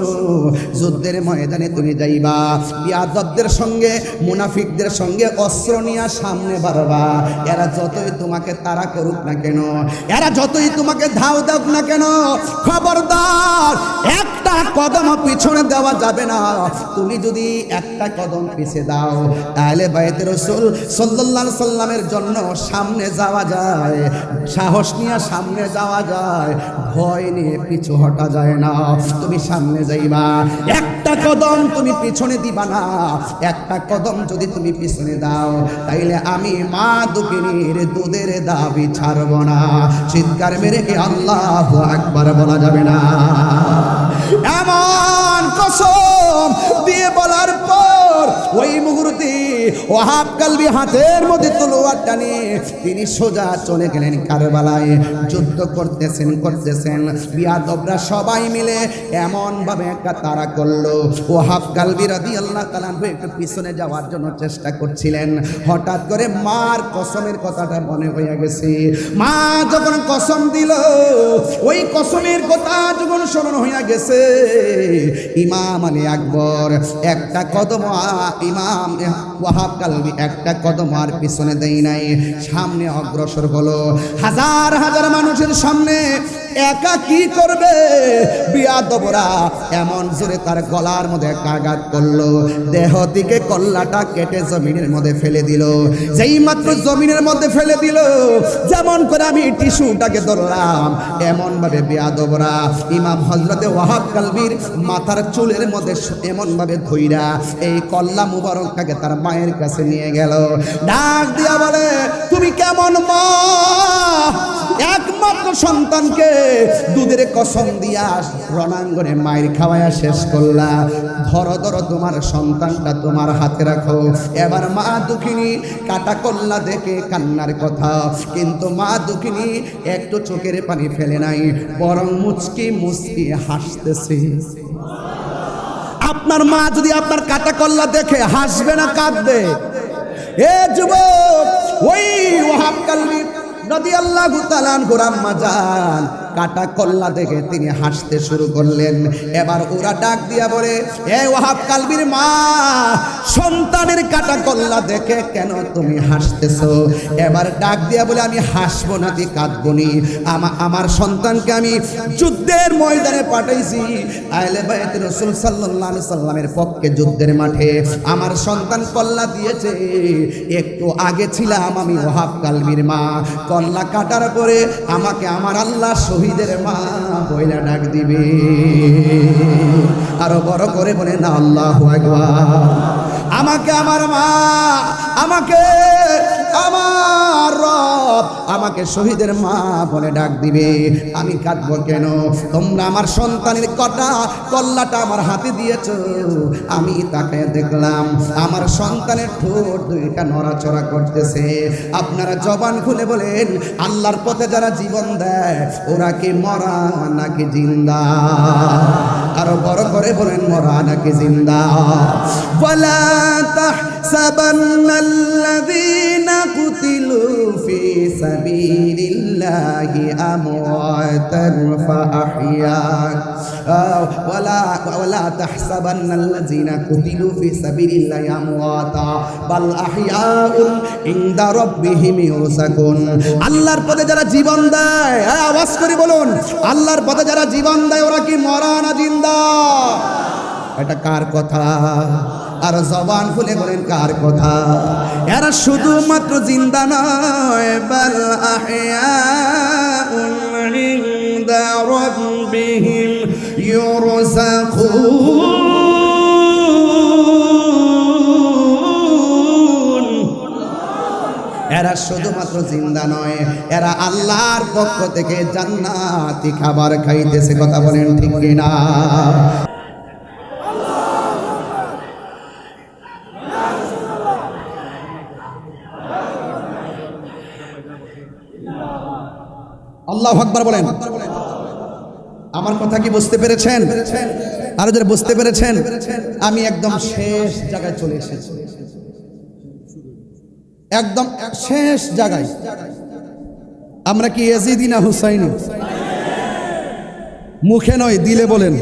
যুদ্ধের ময়দানে তুমি যাইবা, বিয়াদবদের সঙ্গে মুনাফিকদের সঙ্গে অস্ত্র নিয়ে সামনে বাড়বা। এরা যতই তোমাকে তাড়া করুক না কেন, এরা যতই তোমাকে ধাও দাও না কেন, খবরদার একটা কদম পিছনে দেওয়া যাবে না। তুমি যদি একটা কদম পিছে দাও, তাহলে বাইতে রাসূল সাল্লাল্লাহু আলাইহি সাল্লামের জন্য সামনে যাওয়া যায়, সাহস নিয়ে সামনে যাওয়া যায়, ভয় নিয়ে পিছু হটা যায় না। তুমি সামনে যাইবা, একটা কদম তুমি পিছনে দিবা না। একটা কদম যদি তুমি পিছনে দাও, তাইলে আমি মা দুঃখিনীর দুধের দাবি ছাড়ব না। চিৎকার মেরে কি আল্লাহু আকবার বলা যাবে না? এমন কসম দিয়ে বলার পর ওই মুহূর্তে ওয়াহাব কালবি হাতের মধ্যে তলোয়ারটা নিয়ে তিনি সোজা চলে গেলেন কারবালায়। যুদ্ধ করতেছেন বিয়াদবরা সবাই মিলে এমন ভাবে একটা তাড়া করলো, ওয়াহাব কালবি রাদিয়াল্লাহু তাআলা একটু পিছনে যাওয়ার জন্য চেষ্টা করছিলেন। হঠাৎ করে মার কসমের কথাটা মনে হয়ে গেছে। মা যখন কসম দিল, ওই কসমের কথা যখন স্মরণ হয়ে গেছে, ইমাম আলী আকবর একটা কদম ইমাম ওয়াহাব কালবি একটা কদম আর পিছনে দেয় নাই, সামনে অগ্রসর হলো। হাজার হাজার মানুষের সামনে একা কি করবে? বিয়াদবরা এমন জোরে তার গলার মধ্যে আঘাত করলো, দেহ থেকে কল্লাটা কেটে জমিনের মধ্যে ফেলে দিল। যেই মাত্র জমিনের মধ্যে ফেলে দিল, যেমন করে আমি টিস্যুটাকে ধরলাম, এমন ভাবে বিয়াদবরা ইমাম হযরতে ওয়াহাব কালবির মাথার চুলের মধ্যে এমন ভাবে ধইরা এই কল্লা মুবারকটাকে তার মায়ের কাছে নিয়ে গেল। ডাক দিয়া বলে, তুমি কেমন মা, একমাত্র সন্তানকে দুধের কসম দিয়া রণাঙ্গনে মায়ের খাওয়ায়া শেষ করলা, ধরো ধরো তোমার সন্তানটা তোমার হাতে রাখো। এবার মা দুঃখিনী কাটা কল্লা দেখে কান্নার কথা, কিন্তু মা দুঃখিনী একটু চোখের পানি ফেলে নাই, বরং মুচকি মুচকি হাসতেছে। আপনার মা যদি আপনার কাটা কল্লা দেখে হাসবে না কাঁদবে? এ যুবক, ওই ওয়াহাব কালবি রাদিয়াল্লাহু তাআলা আনহু আম্মা জান কাটা কল্লা দেখে তিনি হাসতে শুরু করলেন। এবার ওরা ডাক দিয়া বলে, এ ওয়াহাব কালবির মা, সন্তানের কাটা কল্লা দেখে কেন তুমি হাসতেছো? এবার ডাক দিয়া বলে, আমি হাসবো না কি কাঁদবো নি, আমার সন্তানকে আমি যুদ্ধের ময়দানে পাঠাইছি, আহলে বাইত রাসূল সাল্লাল্লাহু আলাইহি সাল্লামের পক্ষে যুদ্ধের মাঠে আমার সন্তান কল্লা দিয়েছে। একটু আগে ছিলাম আমি ওয়াহাব কালবির মা, কল্লা কাটার পরে আমাকে আমার আল্লাহ শহীদের মা বইলা ডাক দিবে। আরো বড় করে বলে না আল্লাহু আকবার। আমাকে আমার মা, আমাকে আমার রব আমাকে শহীদের মা বলে ডাক দিবে, আমি কাঁদবো কেন? তোমরা আমার সন্তানের কল্লাটা আমার হাতে দিয়েছো, আমি তাকে দেখলাম আমার সন্তানের ঠোঁট দুইটা নড়াচড়া করতেছে। আপনারা জবান খুলে বলেন, আল্লাহর পথে যারা জীবন দেয় ওরা কি মরা নাকি জিন্দা? আরো বড় করে বলেন, মরা নাকি জিন্দা? ওয়ালা তাহসাবান্নাল্লাযীনা কুতিলু ফি সাবিলিল্লাহি আমওয়াতান ফাআহইয়া ওয়ালা তাহসাবান্নাল্লাযীনা কুতিলু ফি সাবিলিল্লাহি আমওয়াতা বাল আহইয়াউন ইনদা রাব্বিহিম ইউরযাকুন। আল্লাহর পথে যারা জীবন দেয়, আওয়াজ করে বলুন, আল্লাহর পথে যারা জীবন দেয় ওরা কি মরা না জিন্দা? এটা কার কথা? আর জবান খুলে বলেন কার কথা? এরা শুধুমাত্র জিন্দা নয়, বাল আহইয়াউন ইনদা রাব্বিহিম ইউরযাকুন। এরা শুধুমাত্র জিন্দা নয়, এরা আল্লাহর পক্ষ থেকে জান্নাতি খাবার খাইতেছে। কথা বলেন ঠিক কিনা? আল্লাহু আকবার বলেন। আমার কথা কি বুঝতে পেরেছেন? আর যারা বুঝতে পেরেছেন, আমি একদম শেষ জায়গায় চলে এসেছি, একদম শেষ জায়গায়। আমরা কি ইয়াজিদি না হুসাইনি? মুখে নয়, দিলে বলেন,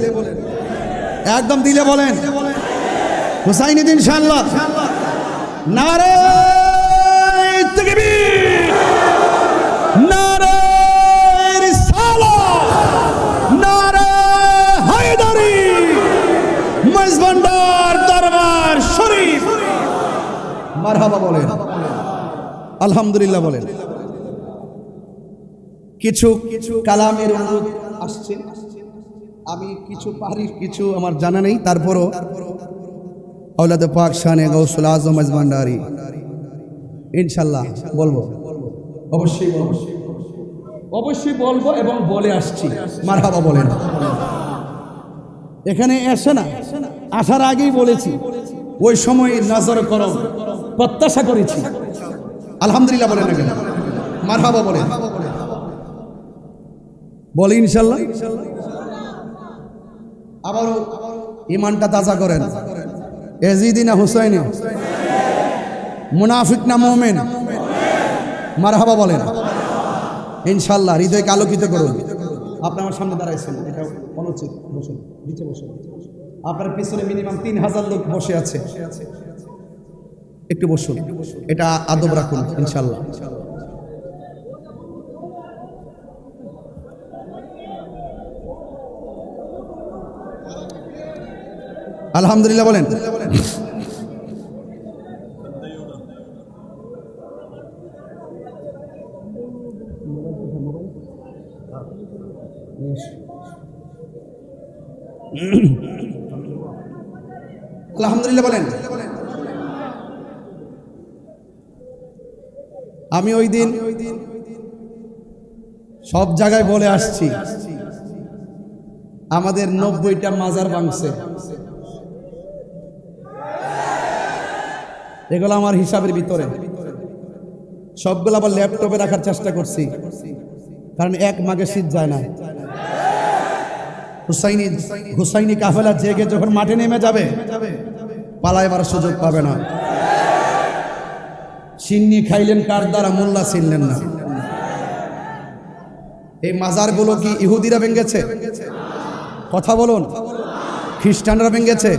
একদম দিলে বলেন হুসাইনি দিন ইনশাআল্লাহ। নারে তাকবীর, নারে মারহাবা বলেন, আলহামদুলিল্লাহ বলেন। কিছু কালামের অনুরোধ আসছে, আমি কিছু পারি, কিছু আমার জানা নেই, তারপরও আওলাদে পাক শানে গাউসুল আজম মেজবান্ডারি ইনশাআল্লাহ বলবো, অবশ্যই বলবো, অবশ্যই বলবো এবং বলে আসছি। মারহাবা বলেন। এখানে এসে না, আসার আগেই বলেছি, ওই সময় নজর করম প্রত্যাশা করেছি। আলহামদুলিল্লাহ বলেন না কেন? মারহাবা বলেন, বলি ইনশাল্লাহ। আবারও ইমানটা তাজা করেন। এজিদি না হুসাইনি, মুনাফিক না মুমিন? মারহাবা বলেন ইনশাল্লাহ। হৃদয়কে আলোকিত করুন। আপনি আমার সামনে দাঁড়াইছেন, এটা অনুচিত। বসুন, নিচে বসুন। আপনার পিছনে মিনিমাম 3000 লোক বসে আছে, একটু বসুন, এটা আদব রাখুন ইনশাল্লাহ। আলহামদুলিল্লাহ বলেন। আলহামদুলিল্লাহ বলেন। আমি ওই দিন সব জায়গায় বলে আসছি, আমাদের 90টা মাজার ভাঙছে। এগুলো আমার হিসাবের ভিতরে, সবগুলো আবার ল্যাপটপে রাখার চেষ্টা করছি, কারণ এক মাঘে শীত যায় না। হুসাইনি কাফেলা জেগে যখন মাঠে নেমে যাবে, পালাইবার সুযোগ পাবে না। সিন্নি খাইলেন কার দ্বারা? মোল্লা ছিলেন না। এই মাজারগুলো কি ইহুদিরা ভেঙেছে? কথা বলুন। খ্রিস্টানরা ভেঙেছে?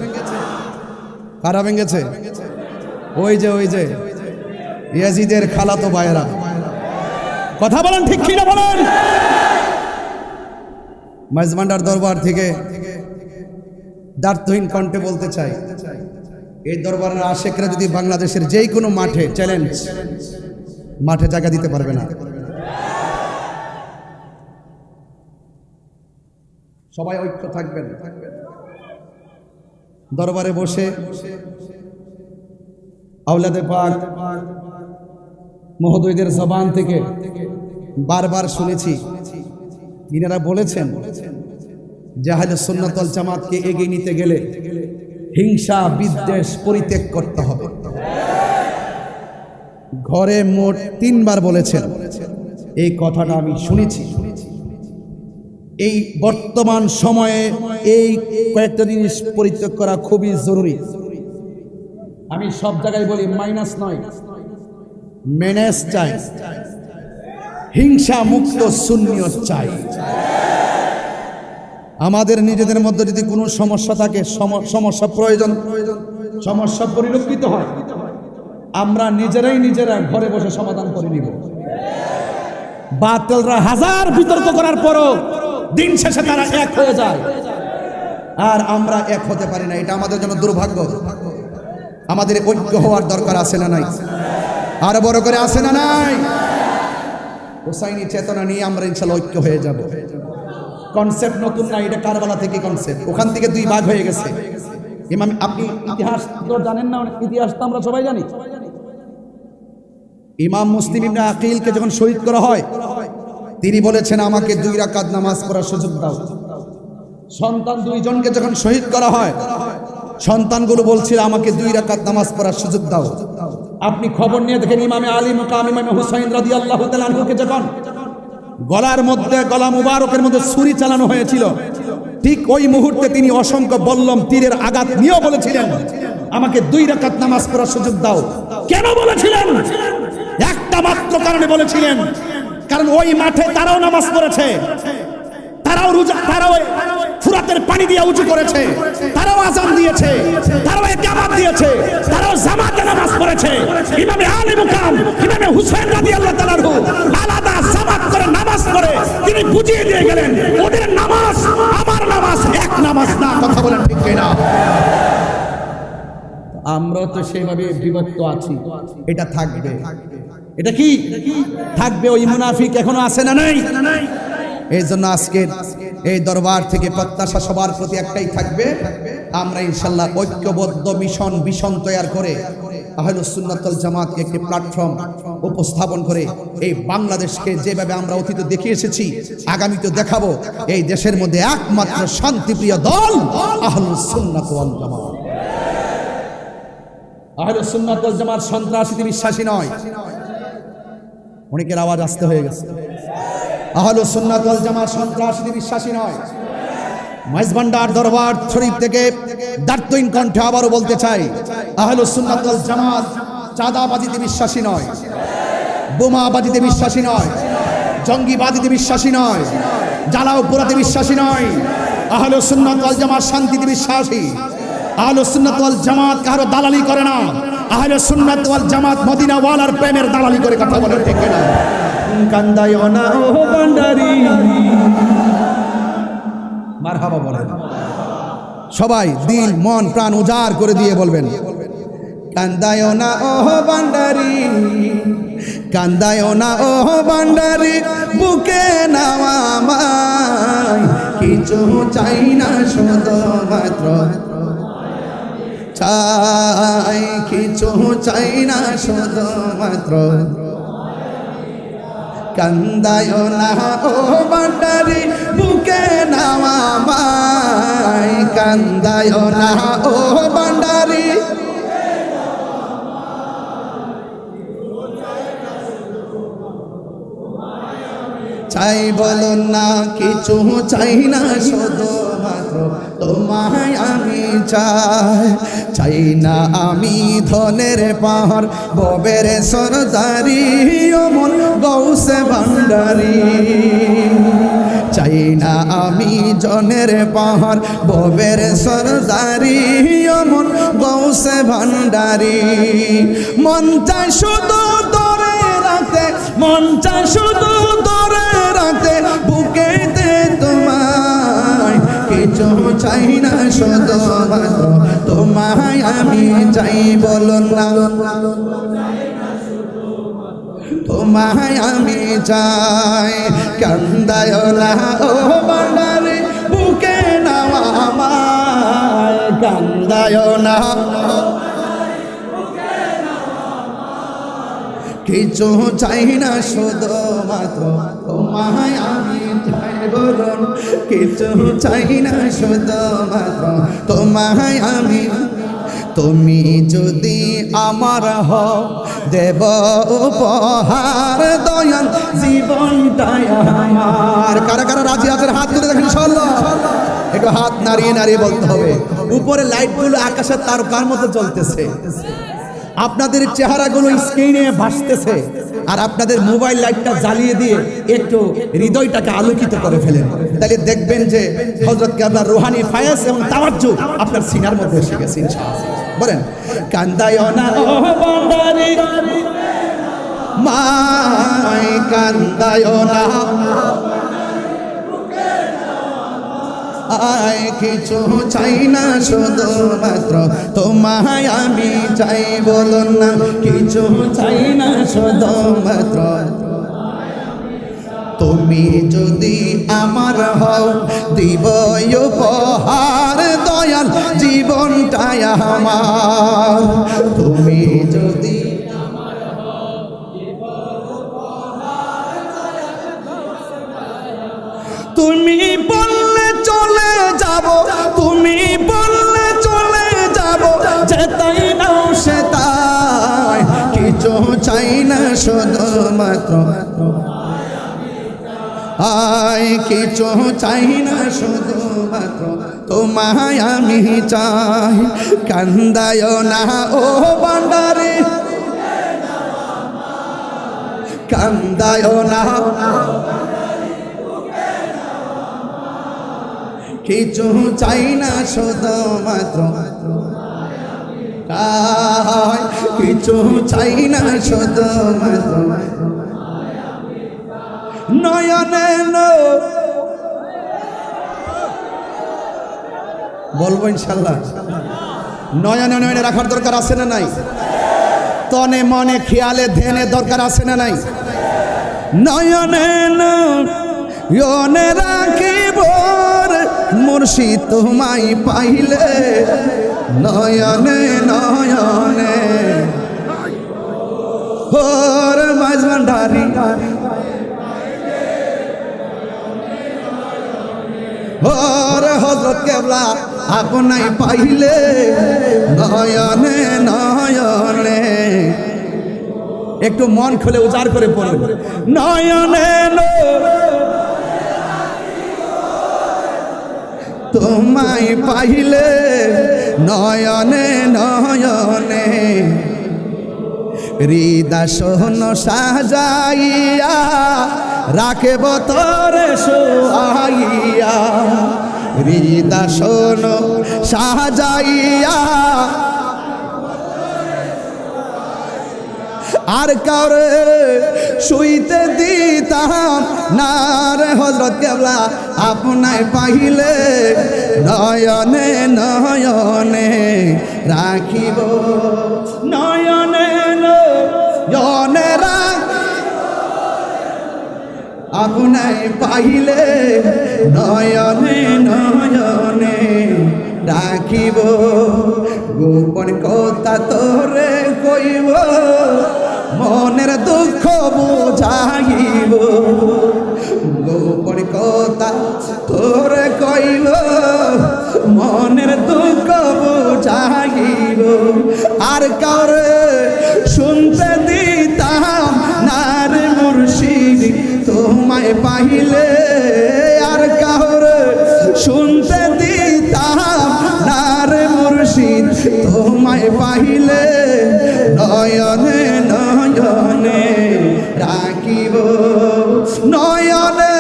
কারা ভেঙেছে? ওই যে ইয়াজিদের খালাতো ভাইরা। কথা বলেন ঠিক কিনা বলেন। মাইজভান্ডার দরবার থেকে দ্বার্থহীন কণ্ঠে বলতে চাই, এই দরবারের আশেকরা যদি বাংলাদেশের যেই কোনো মাঠে চ্যালেঞ্জ, মাঠে জায়গা দিতে পারবে না। সবাই ঐক্য থাকবেন। দরবারে বসে আওলাদে পাক মহোদয়দের জবান থেকে বারবার শুনেছি, ইনারা বলেছেন যে আহলে সুন্নাত ওয়াল জামাতকে এগিয়ে নিতে গেলে হিংসা বিদ্বেষ পরিত্যাগ করতে হবে। ঘরে মোট 3 বার বলেছেন। এই কথাটা আমি শুনেছি। এই বর্তমান সময়ে এই কয়েকটা জিনিস পরিত্যাগ করা খুবই জরুরি। আমি সব জায়গায় বলি, মাইনাস নয়, মেনেজ চাই, হিংসা মুক্ত সুন্নিয়ত চাই। আমাদের নিজেদের মধ্যে যদি কোনো সমস্যা থাকে, সমস্যা প্রয়োজন, সমস্যা পরিলক্ষিত হয়, আমরা নিজেরা ঘরে বসে সমাধান করে নিব। বাতিলরা হাজার বিতর্ক করার পরও দিন শেষে তারা এক হয়ে যায়, আর আমরা এক হতে পারি না। এটা আমাদের জন্য দুর্ভাগ্য। আমাদের ঐক্য হওয়ার দরকার আছে না নাই? আরো বড় করে আছে না নাই? হুসাইনি চেতনা নিয়ে আমরা ইনশাআল্লাহ ঐক্য হয়ে যাব। কনসেপ্ট নতুন না, এটা কারবালা থেকে কনসেপ্ট। ওখান থেকে 2 ভাগ হয়ে গেছে। ইমাম, আপনি ইতিহাস তো জানেন না? ইতিহাস তো আমরা সবাই জানি। ইমাম মুসলিম ইবনে আকিলকে যখন শহীদ করা হয়, তিনি বলেছেন আমাকে 2 রাকাত নামাজ পড়ার সুযোগ দাও। সন্তান 2 জনকে যখন শহীদ করা হয়, সন্তানগুলো বলছিল আমাকে 2 রাকাত নামাজ পড়ার সুযোগ দাও। আপনি খবর নিয়ে দেখেন, ইমামে আলী মুকাম ইমামে হুসাইন রাদিয়াল্লাহু তাআলা আনহুকে যখন গলার মধ্যে, গলা মুবারকের মধ্যে ছুরি চালানো হয়েছিল, ঠিক ওই মুহূর্তে তিনি অসংখ্য বল্লম তীরের আঘাত নিয়েও বলেছিলেন আমাকে 2 রাকাত নামাজ পড়ার সুযোগ দাও। কেন বলেছিলেন? একটা মাত্র কারণে বলেছিলেন, কারণ ওই মাঠে তারাও নামাজ পড়েছে, তারাও রোজা, তারাও ফুরাতের পানি দিয়ে উঁচু করেছে, তারাও আযান দিয়েছে, তারাও ইকামত দিয়েছে, তারাও জামাতে নামাজ পড়েছে। ইমামে আলী মুকাম ইমামে হুসাইন রাদিয়াল্লাহু তাআলা আনহু আলাদা জামাত করে নামাজ পড়ে তিনি বুঝিয়ে দিয়ে গেলেন, ওদের নামাজ আমার নামাজ এক নামাজ না। কথা বলেন ঠিক কিনা? আমরা তো সেইভাবে বিভক্ত আছি। এটা থাকবে। এটা কি থাকবে? ওই মুনাফিক এখনো আছে না নাই? এই জন্য আজকে এই দরবার থেকে প্রত্যাশা সবার প্রতি একটাই থাকবে, আমরা ইনশাআল্লাহ ঐক্যবদ্ধ মিশন তৈরি করে আহলুস সুন্নাত ওয়াল জামাতকে একটি প্ল্যাটফর্ম উপস্থাপন করে এই বাংলাদেশকে যেভাবে আমরা অতীতে দেখে এসেছি, আগামীতে দেখাবো। এই দেশের মধ্যে একমাত্র শান্তিপ্রিয় দল আহলুস সুন্নাত ওয়াল জামাত। আহলে সুন্নাত ওয়াল জামাত সন্ত্রাসীতে বিশ্বাসী নয়। অনেকের আওয়াজ আসতে হয়ে গেছে। আহলে সুন্নাত ওয়াল জামাত সন্ত্রাসীতে বিশ্বাসী নয়। মাইজভান্ডার দরবার শরীফ থেকে দার্থহীন কণ্ঠে আবারও বলতে চাই, আহলে সুন্নাত ওয়াল জামাত চাঁদাবাজিতে বিশ্বাসী নয়, বোমাবাজিতে বিশ্বাসী নয়, জঙ্গিবাজিতে বিশ্বাসী নয়, জ্বালাও পোড়াতে বিশ্বাসী নয়। আহলে সুন্নাত ওয়াল জামাত শান্তিতে বিশ্বাসী। আহলে সুন্নাত ওয়াল জামাত কারো দালালি করে না। আহলে সুন্নাত ওয়াল জামাত মদিনা ওয়ালার প্রেমের দালালি করে কথা বলে, ঠিক না? কান্দায় না ও ভান্ডারি, মারহাবা বলেন সবাই, দিল মন প্রাণ উজাড় করে দিয়ে বলবেন, কান্দায় না ও ভান্ডারি, কান্দায় না ও ভান্ডারি, বুকে নাও আমায়, কিছু চাই না শুধুমাত্র চাই, কিছু চাই না শুধুমাত্র, কান্দায় না ও ভান্ডারি, বুকে নাও আমায়, কান্দায় না ও ভান্ডারি, চাই বলো না কিছু চাই না শুধুমাত্র তোমায় আমি চাই, চাই না আমি ধনের পাহাড় ববের সরদারি, অমন গৌসে ভান্ডারি, চাই না আমি জনের পাহাড় ববের সরদারি, অমন গৌসে ভান্ডারি, মন চাই শুধু ধরে রাখতে, মন চাই শুধু ধরে রাখতে বুকেতে তোমায়, কিছু চাই না শুধুমাত্র তোমায় আমি চাই, বলো না তোমায় আমি চাই, কান্দায় না ও ভান্ডারি, বুকে নাও আমায়, কান্দায় না কিছু চাই না শুধুমাত্র তোমায় আমি চাই, বলুন কিছু চাই না শুধুমাত্র তোমায় আমি, তুমি যদি আমার হও দেব উপহার দয়াল জীবনটাই আমার। কারা কারা রাজি আছেন হাত তুলে দেখেন ইনশাআল্লাহ, একটু হাত নাড়িয়ে নাড়িয়ে বলতে হবে। উপরে লাইটগুলো আকাশের তারকার মতো জ্বলতেছে, আপনাদের চেহারাগুলো স্ক্রিনে ভাসতেছে, আর আপনাদের মোবাইল লাইটটা জ্বালিয়ে দিয়ে একটু হৃদয়টাকে আলোকিত করে ফেলেন, তাহলে দেখবেন যে হযরত কেবলার রুহানি ফায়েজ এবং তাওয়াজ্জুহ আপনার সিনার মধ্যে এসে গেছে ইনশাআল্লাহ। বলেন কান্দায় না ও ভান্ডারি, মাই কান্দায় না, আয় কিছু চাই না শুধুমাত্র তোমায় আমি চাই, বলো না কিছু চাই না শুধুমাত্র, তুমি যদি আমার হও দিব উপহার দয়াল জীবনটাই আমার, তুমি যদি তুমি বললে চলে যাব, তুমি বললে চলে যাব, যেতাই নাও সে তাই, কিছু চাই না শুধুমাত্র আয়, কিছু চাই না শুধুমাত্র তোমায় আমি চাই, কান্দায় না ও ভান্ডারি, কান্দায় না, কিছু চাই না শুধুমাত্র, কিছু চাই না শুধুমাত্র, নয়নে বলবো ইনশাল্লাহ, নয়নে নয়নে রাখার দরকার আছে না নাই? তনে মনে খেয়ালে ধ্যানে দরকার আছে না নাই? নয়নে নয়নে রাখিব মুর্শিদ তোমায় পাইলে, নয়নে নয়নে ওর মাইজভান্ডারি, ওর হযরত কেবলা আপনাই পাইলে নয়নে নয়নে, একটু মন খুলে উজাড় করে পড়ুন, নয়নে তোমায় পাইলে নয়নে নয়নে, হৃদয় সাজাইয়া রাখব তোরে শোয়াইয়া, হৃদয় সাজাইয়া আর কাউরে শুইতে দিতাম না রে হযরত কেবলা, আপনায় পাইলে নয়নে নয়নে রাখিব, নয়নে নয়নে আপনায় পাইলে নয়নে নয়নে রাখিব, গোপন কথা তোরে কইব, মনের দুঃখ বুঝাইব, গোপন কথা তোরে কইব, মনের দুঃখ বুঝাইব, আর কাউরে শুনতে দিতাম না রে মুর্শিদ তোমায় পাইলে, আর কাউরে শুনতে দিতাম না রে মুর্শিদ তোমায় পাইলে নয়নে নয়নে রাখিব, নয়নে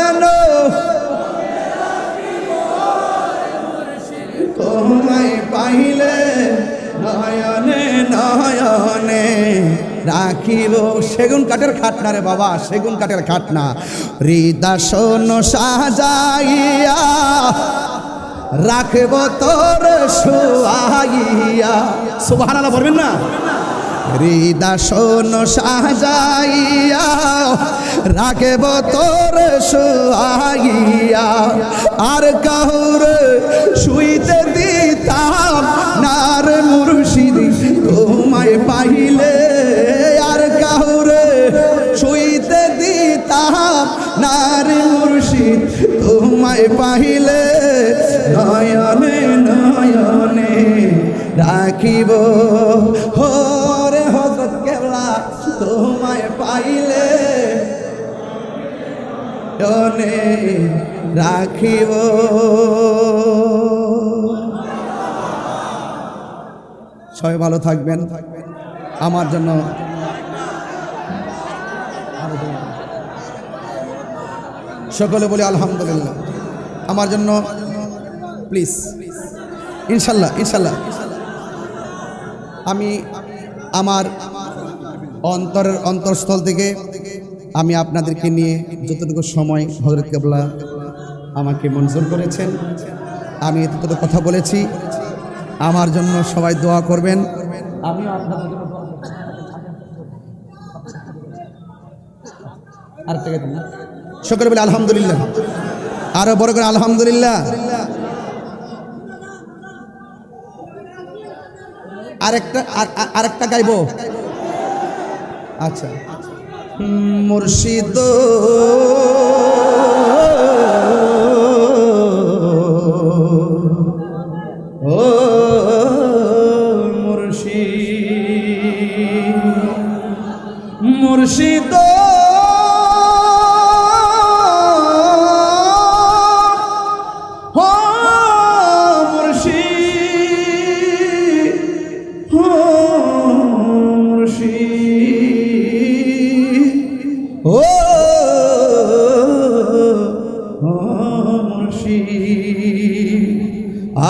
তোমায় পাইলে নয়নে নয়নে রাখিব। সেগুন কাঠের খাটনা রে বাবা, সেগুন কাঠের খাটনা, হৃদয় সাজাইয়া রাখব তোর শোয়াইয়া, সুবহানাল্লাহ বলবেন না, হৃদয় সাজাইয়া রাখব তোর শোয়াইয়া, আর কাউরে শুইতে দিতাম না রে মুর্শিদ তোমায় পাইলে, আর কাউরে শুইতে দিতাম না রে মুর্শিদ তোমায় পাইলে নয়নে নয়নে রাখিব, হরে হযরত কেবলা তোমায় পাইলে নয়নে রাখিব। সবাই ভালো থাকবেন, আমার জন্য সকলে বলি আলহামদুলিল্লাহ, আমার জন্য প্লিজ, ইনশাল্লাহ ইনশাল্লাহ। আমি আমার অন্তরস্থল থেকে আমি আপনাদেরকে নিয়ে যতটুকু সময় হযরত কেবলা আমাকে মঞ্জুর করেছেন, আমি এতটুকু কথা বলেছি, আমার জন্য সবাই দোয়া করবেন। আমিও আপনাদের জন্য দোয়া করব। আরেকটা কথা না, সকলে বলে আলহামদুলিল্লাহ, আরো বড় করে আলহামদুলিল্লাহ। আরেকটা গাইবো, আচ্ছা। মুর্শিদ ও মুর্শিদ, মুর্শিদ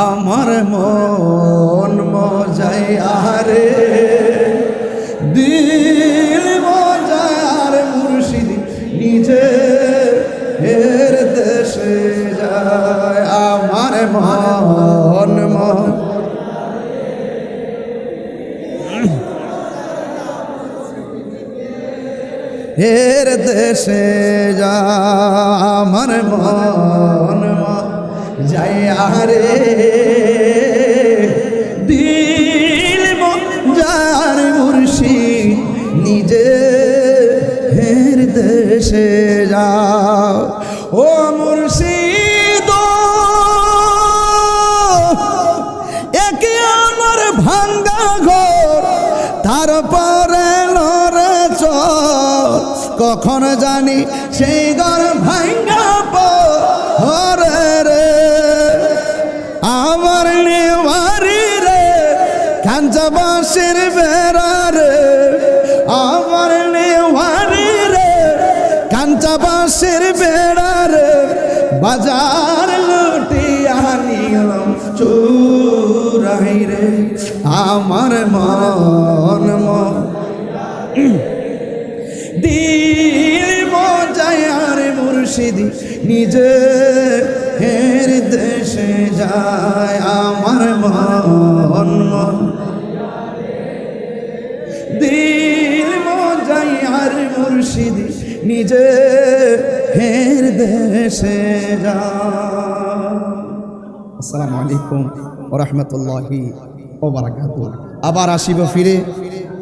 আমার মন মজায় আরে দিল মজার মুর্শিদ নিজে এর দেশে যায়, আমার মন এর দেশে যায়, আমার মন যাইয়া রে দিল মজার মুর্শিদ নিজে হের দেশে যাও, ও মুর্শিদ কখন জানি সেই ঘর ভাঙ্গা পড়ে রে আমার নেওয়ারি রে কাঞ্চা বাঁশের বেড়া রে আমার নেওয়ারি রে কাঞ্চা বাঁশের বেড়া রে বাজার লুটিয়া নিলাম চুরাই রে আমার মন দিল মজায় আর মুর্শিদি নিজে হের দেশে যায় আমার মন দিল মজায় আর মুর্শিদি নিজে হের দেশে যায়। আসসালামু আলাইকুম ওয়া রাহমাতুল্লাহি ওয়া বারাকাতুহু। আবার আসিব ফিরে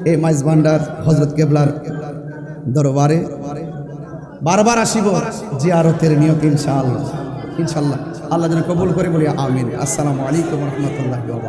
এই মাইজ ভান্ডার হযরত কেবলার দরবারে, বারবার আসিব জিয়ারতের নিয়ত ইনশাআল্লাহ। ইনশাআল্লাহ আল্লাহ যেন কবুল করে বলি আমিন। আসসালামু আলাইকুম ওয়া রাহমাতুল্লাহি ওয়া বারাকাতুহু।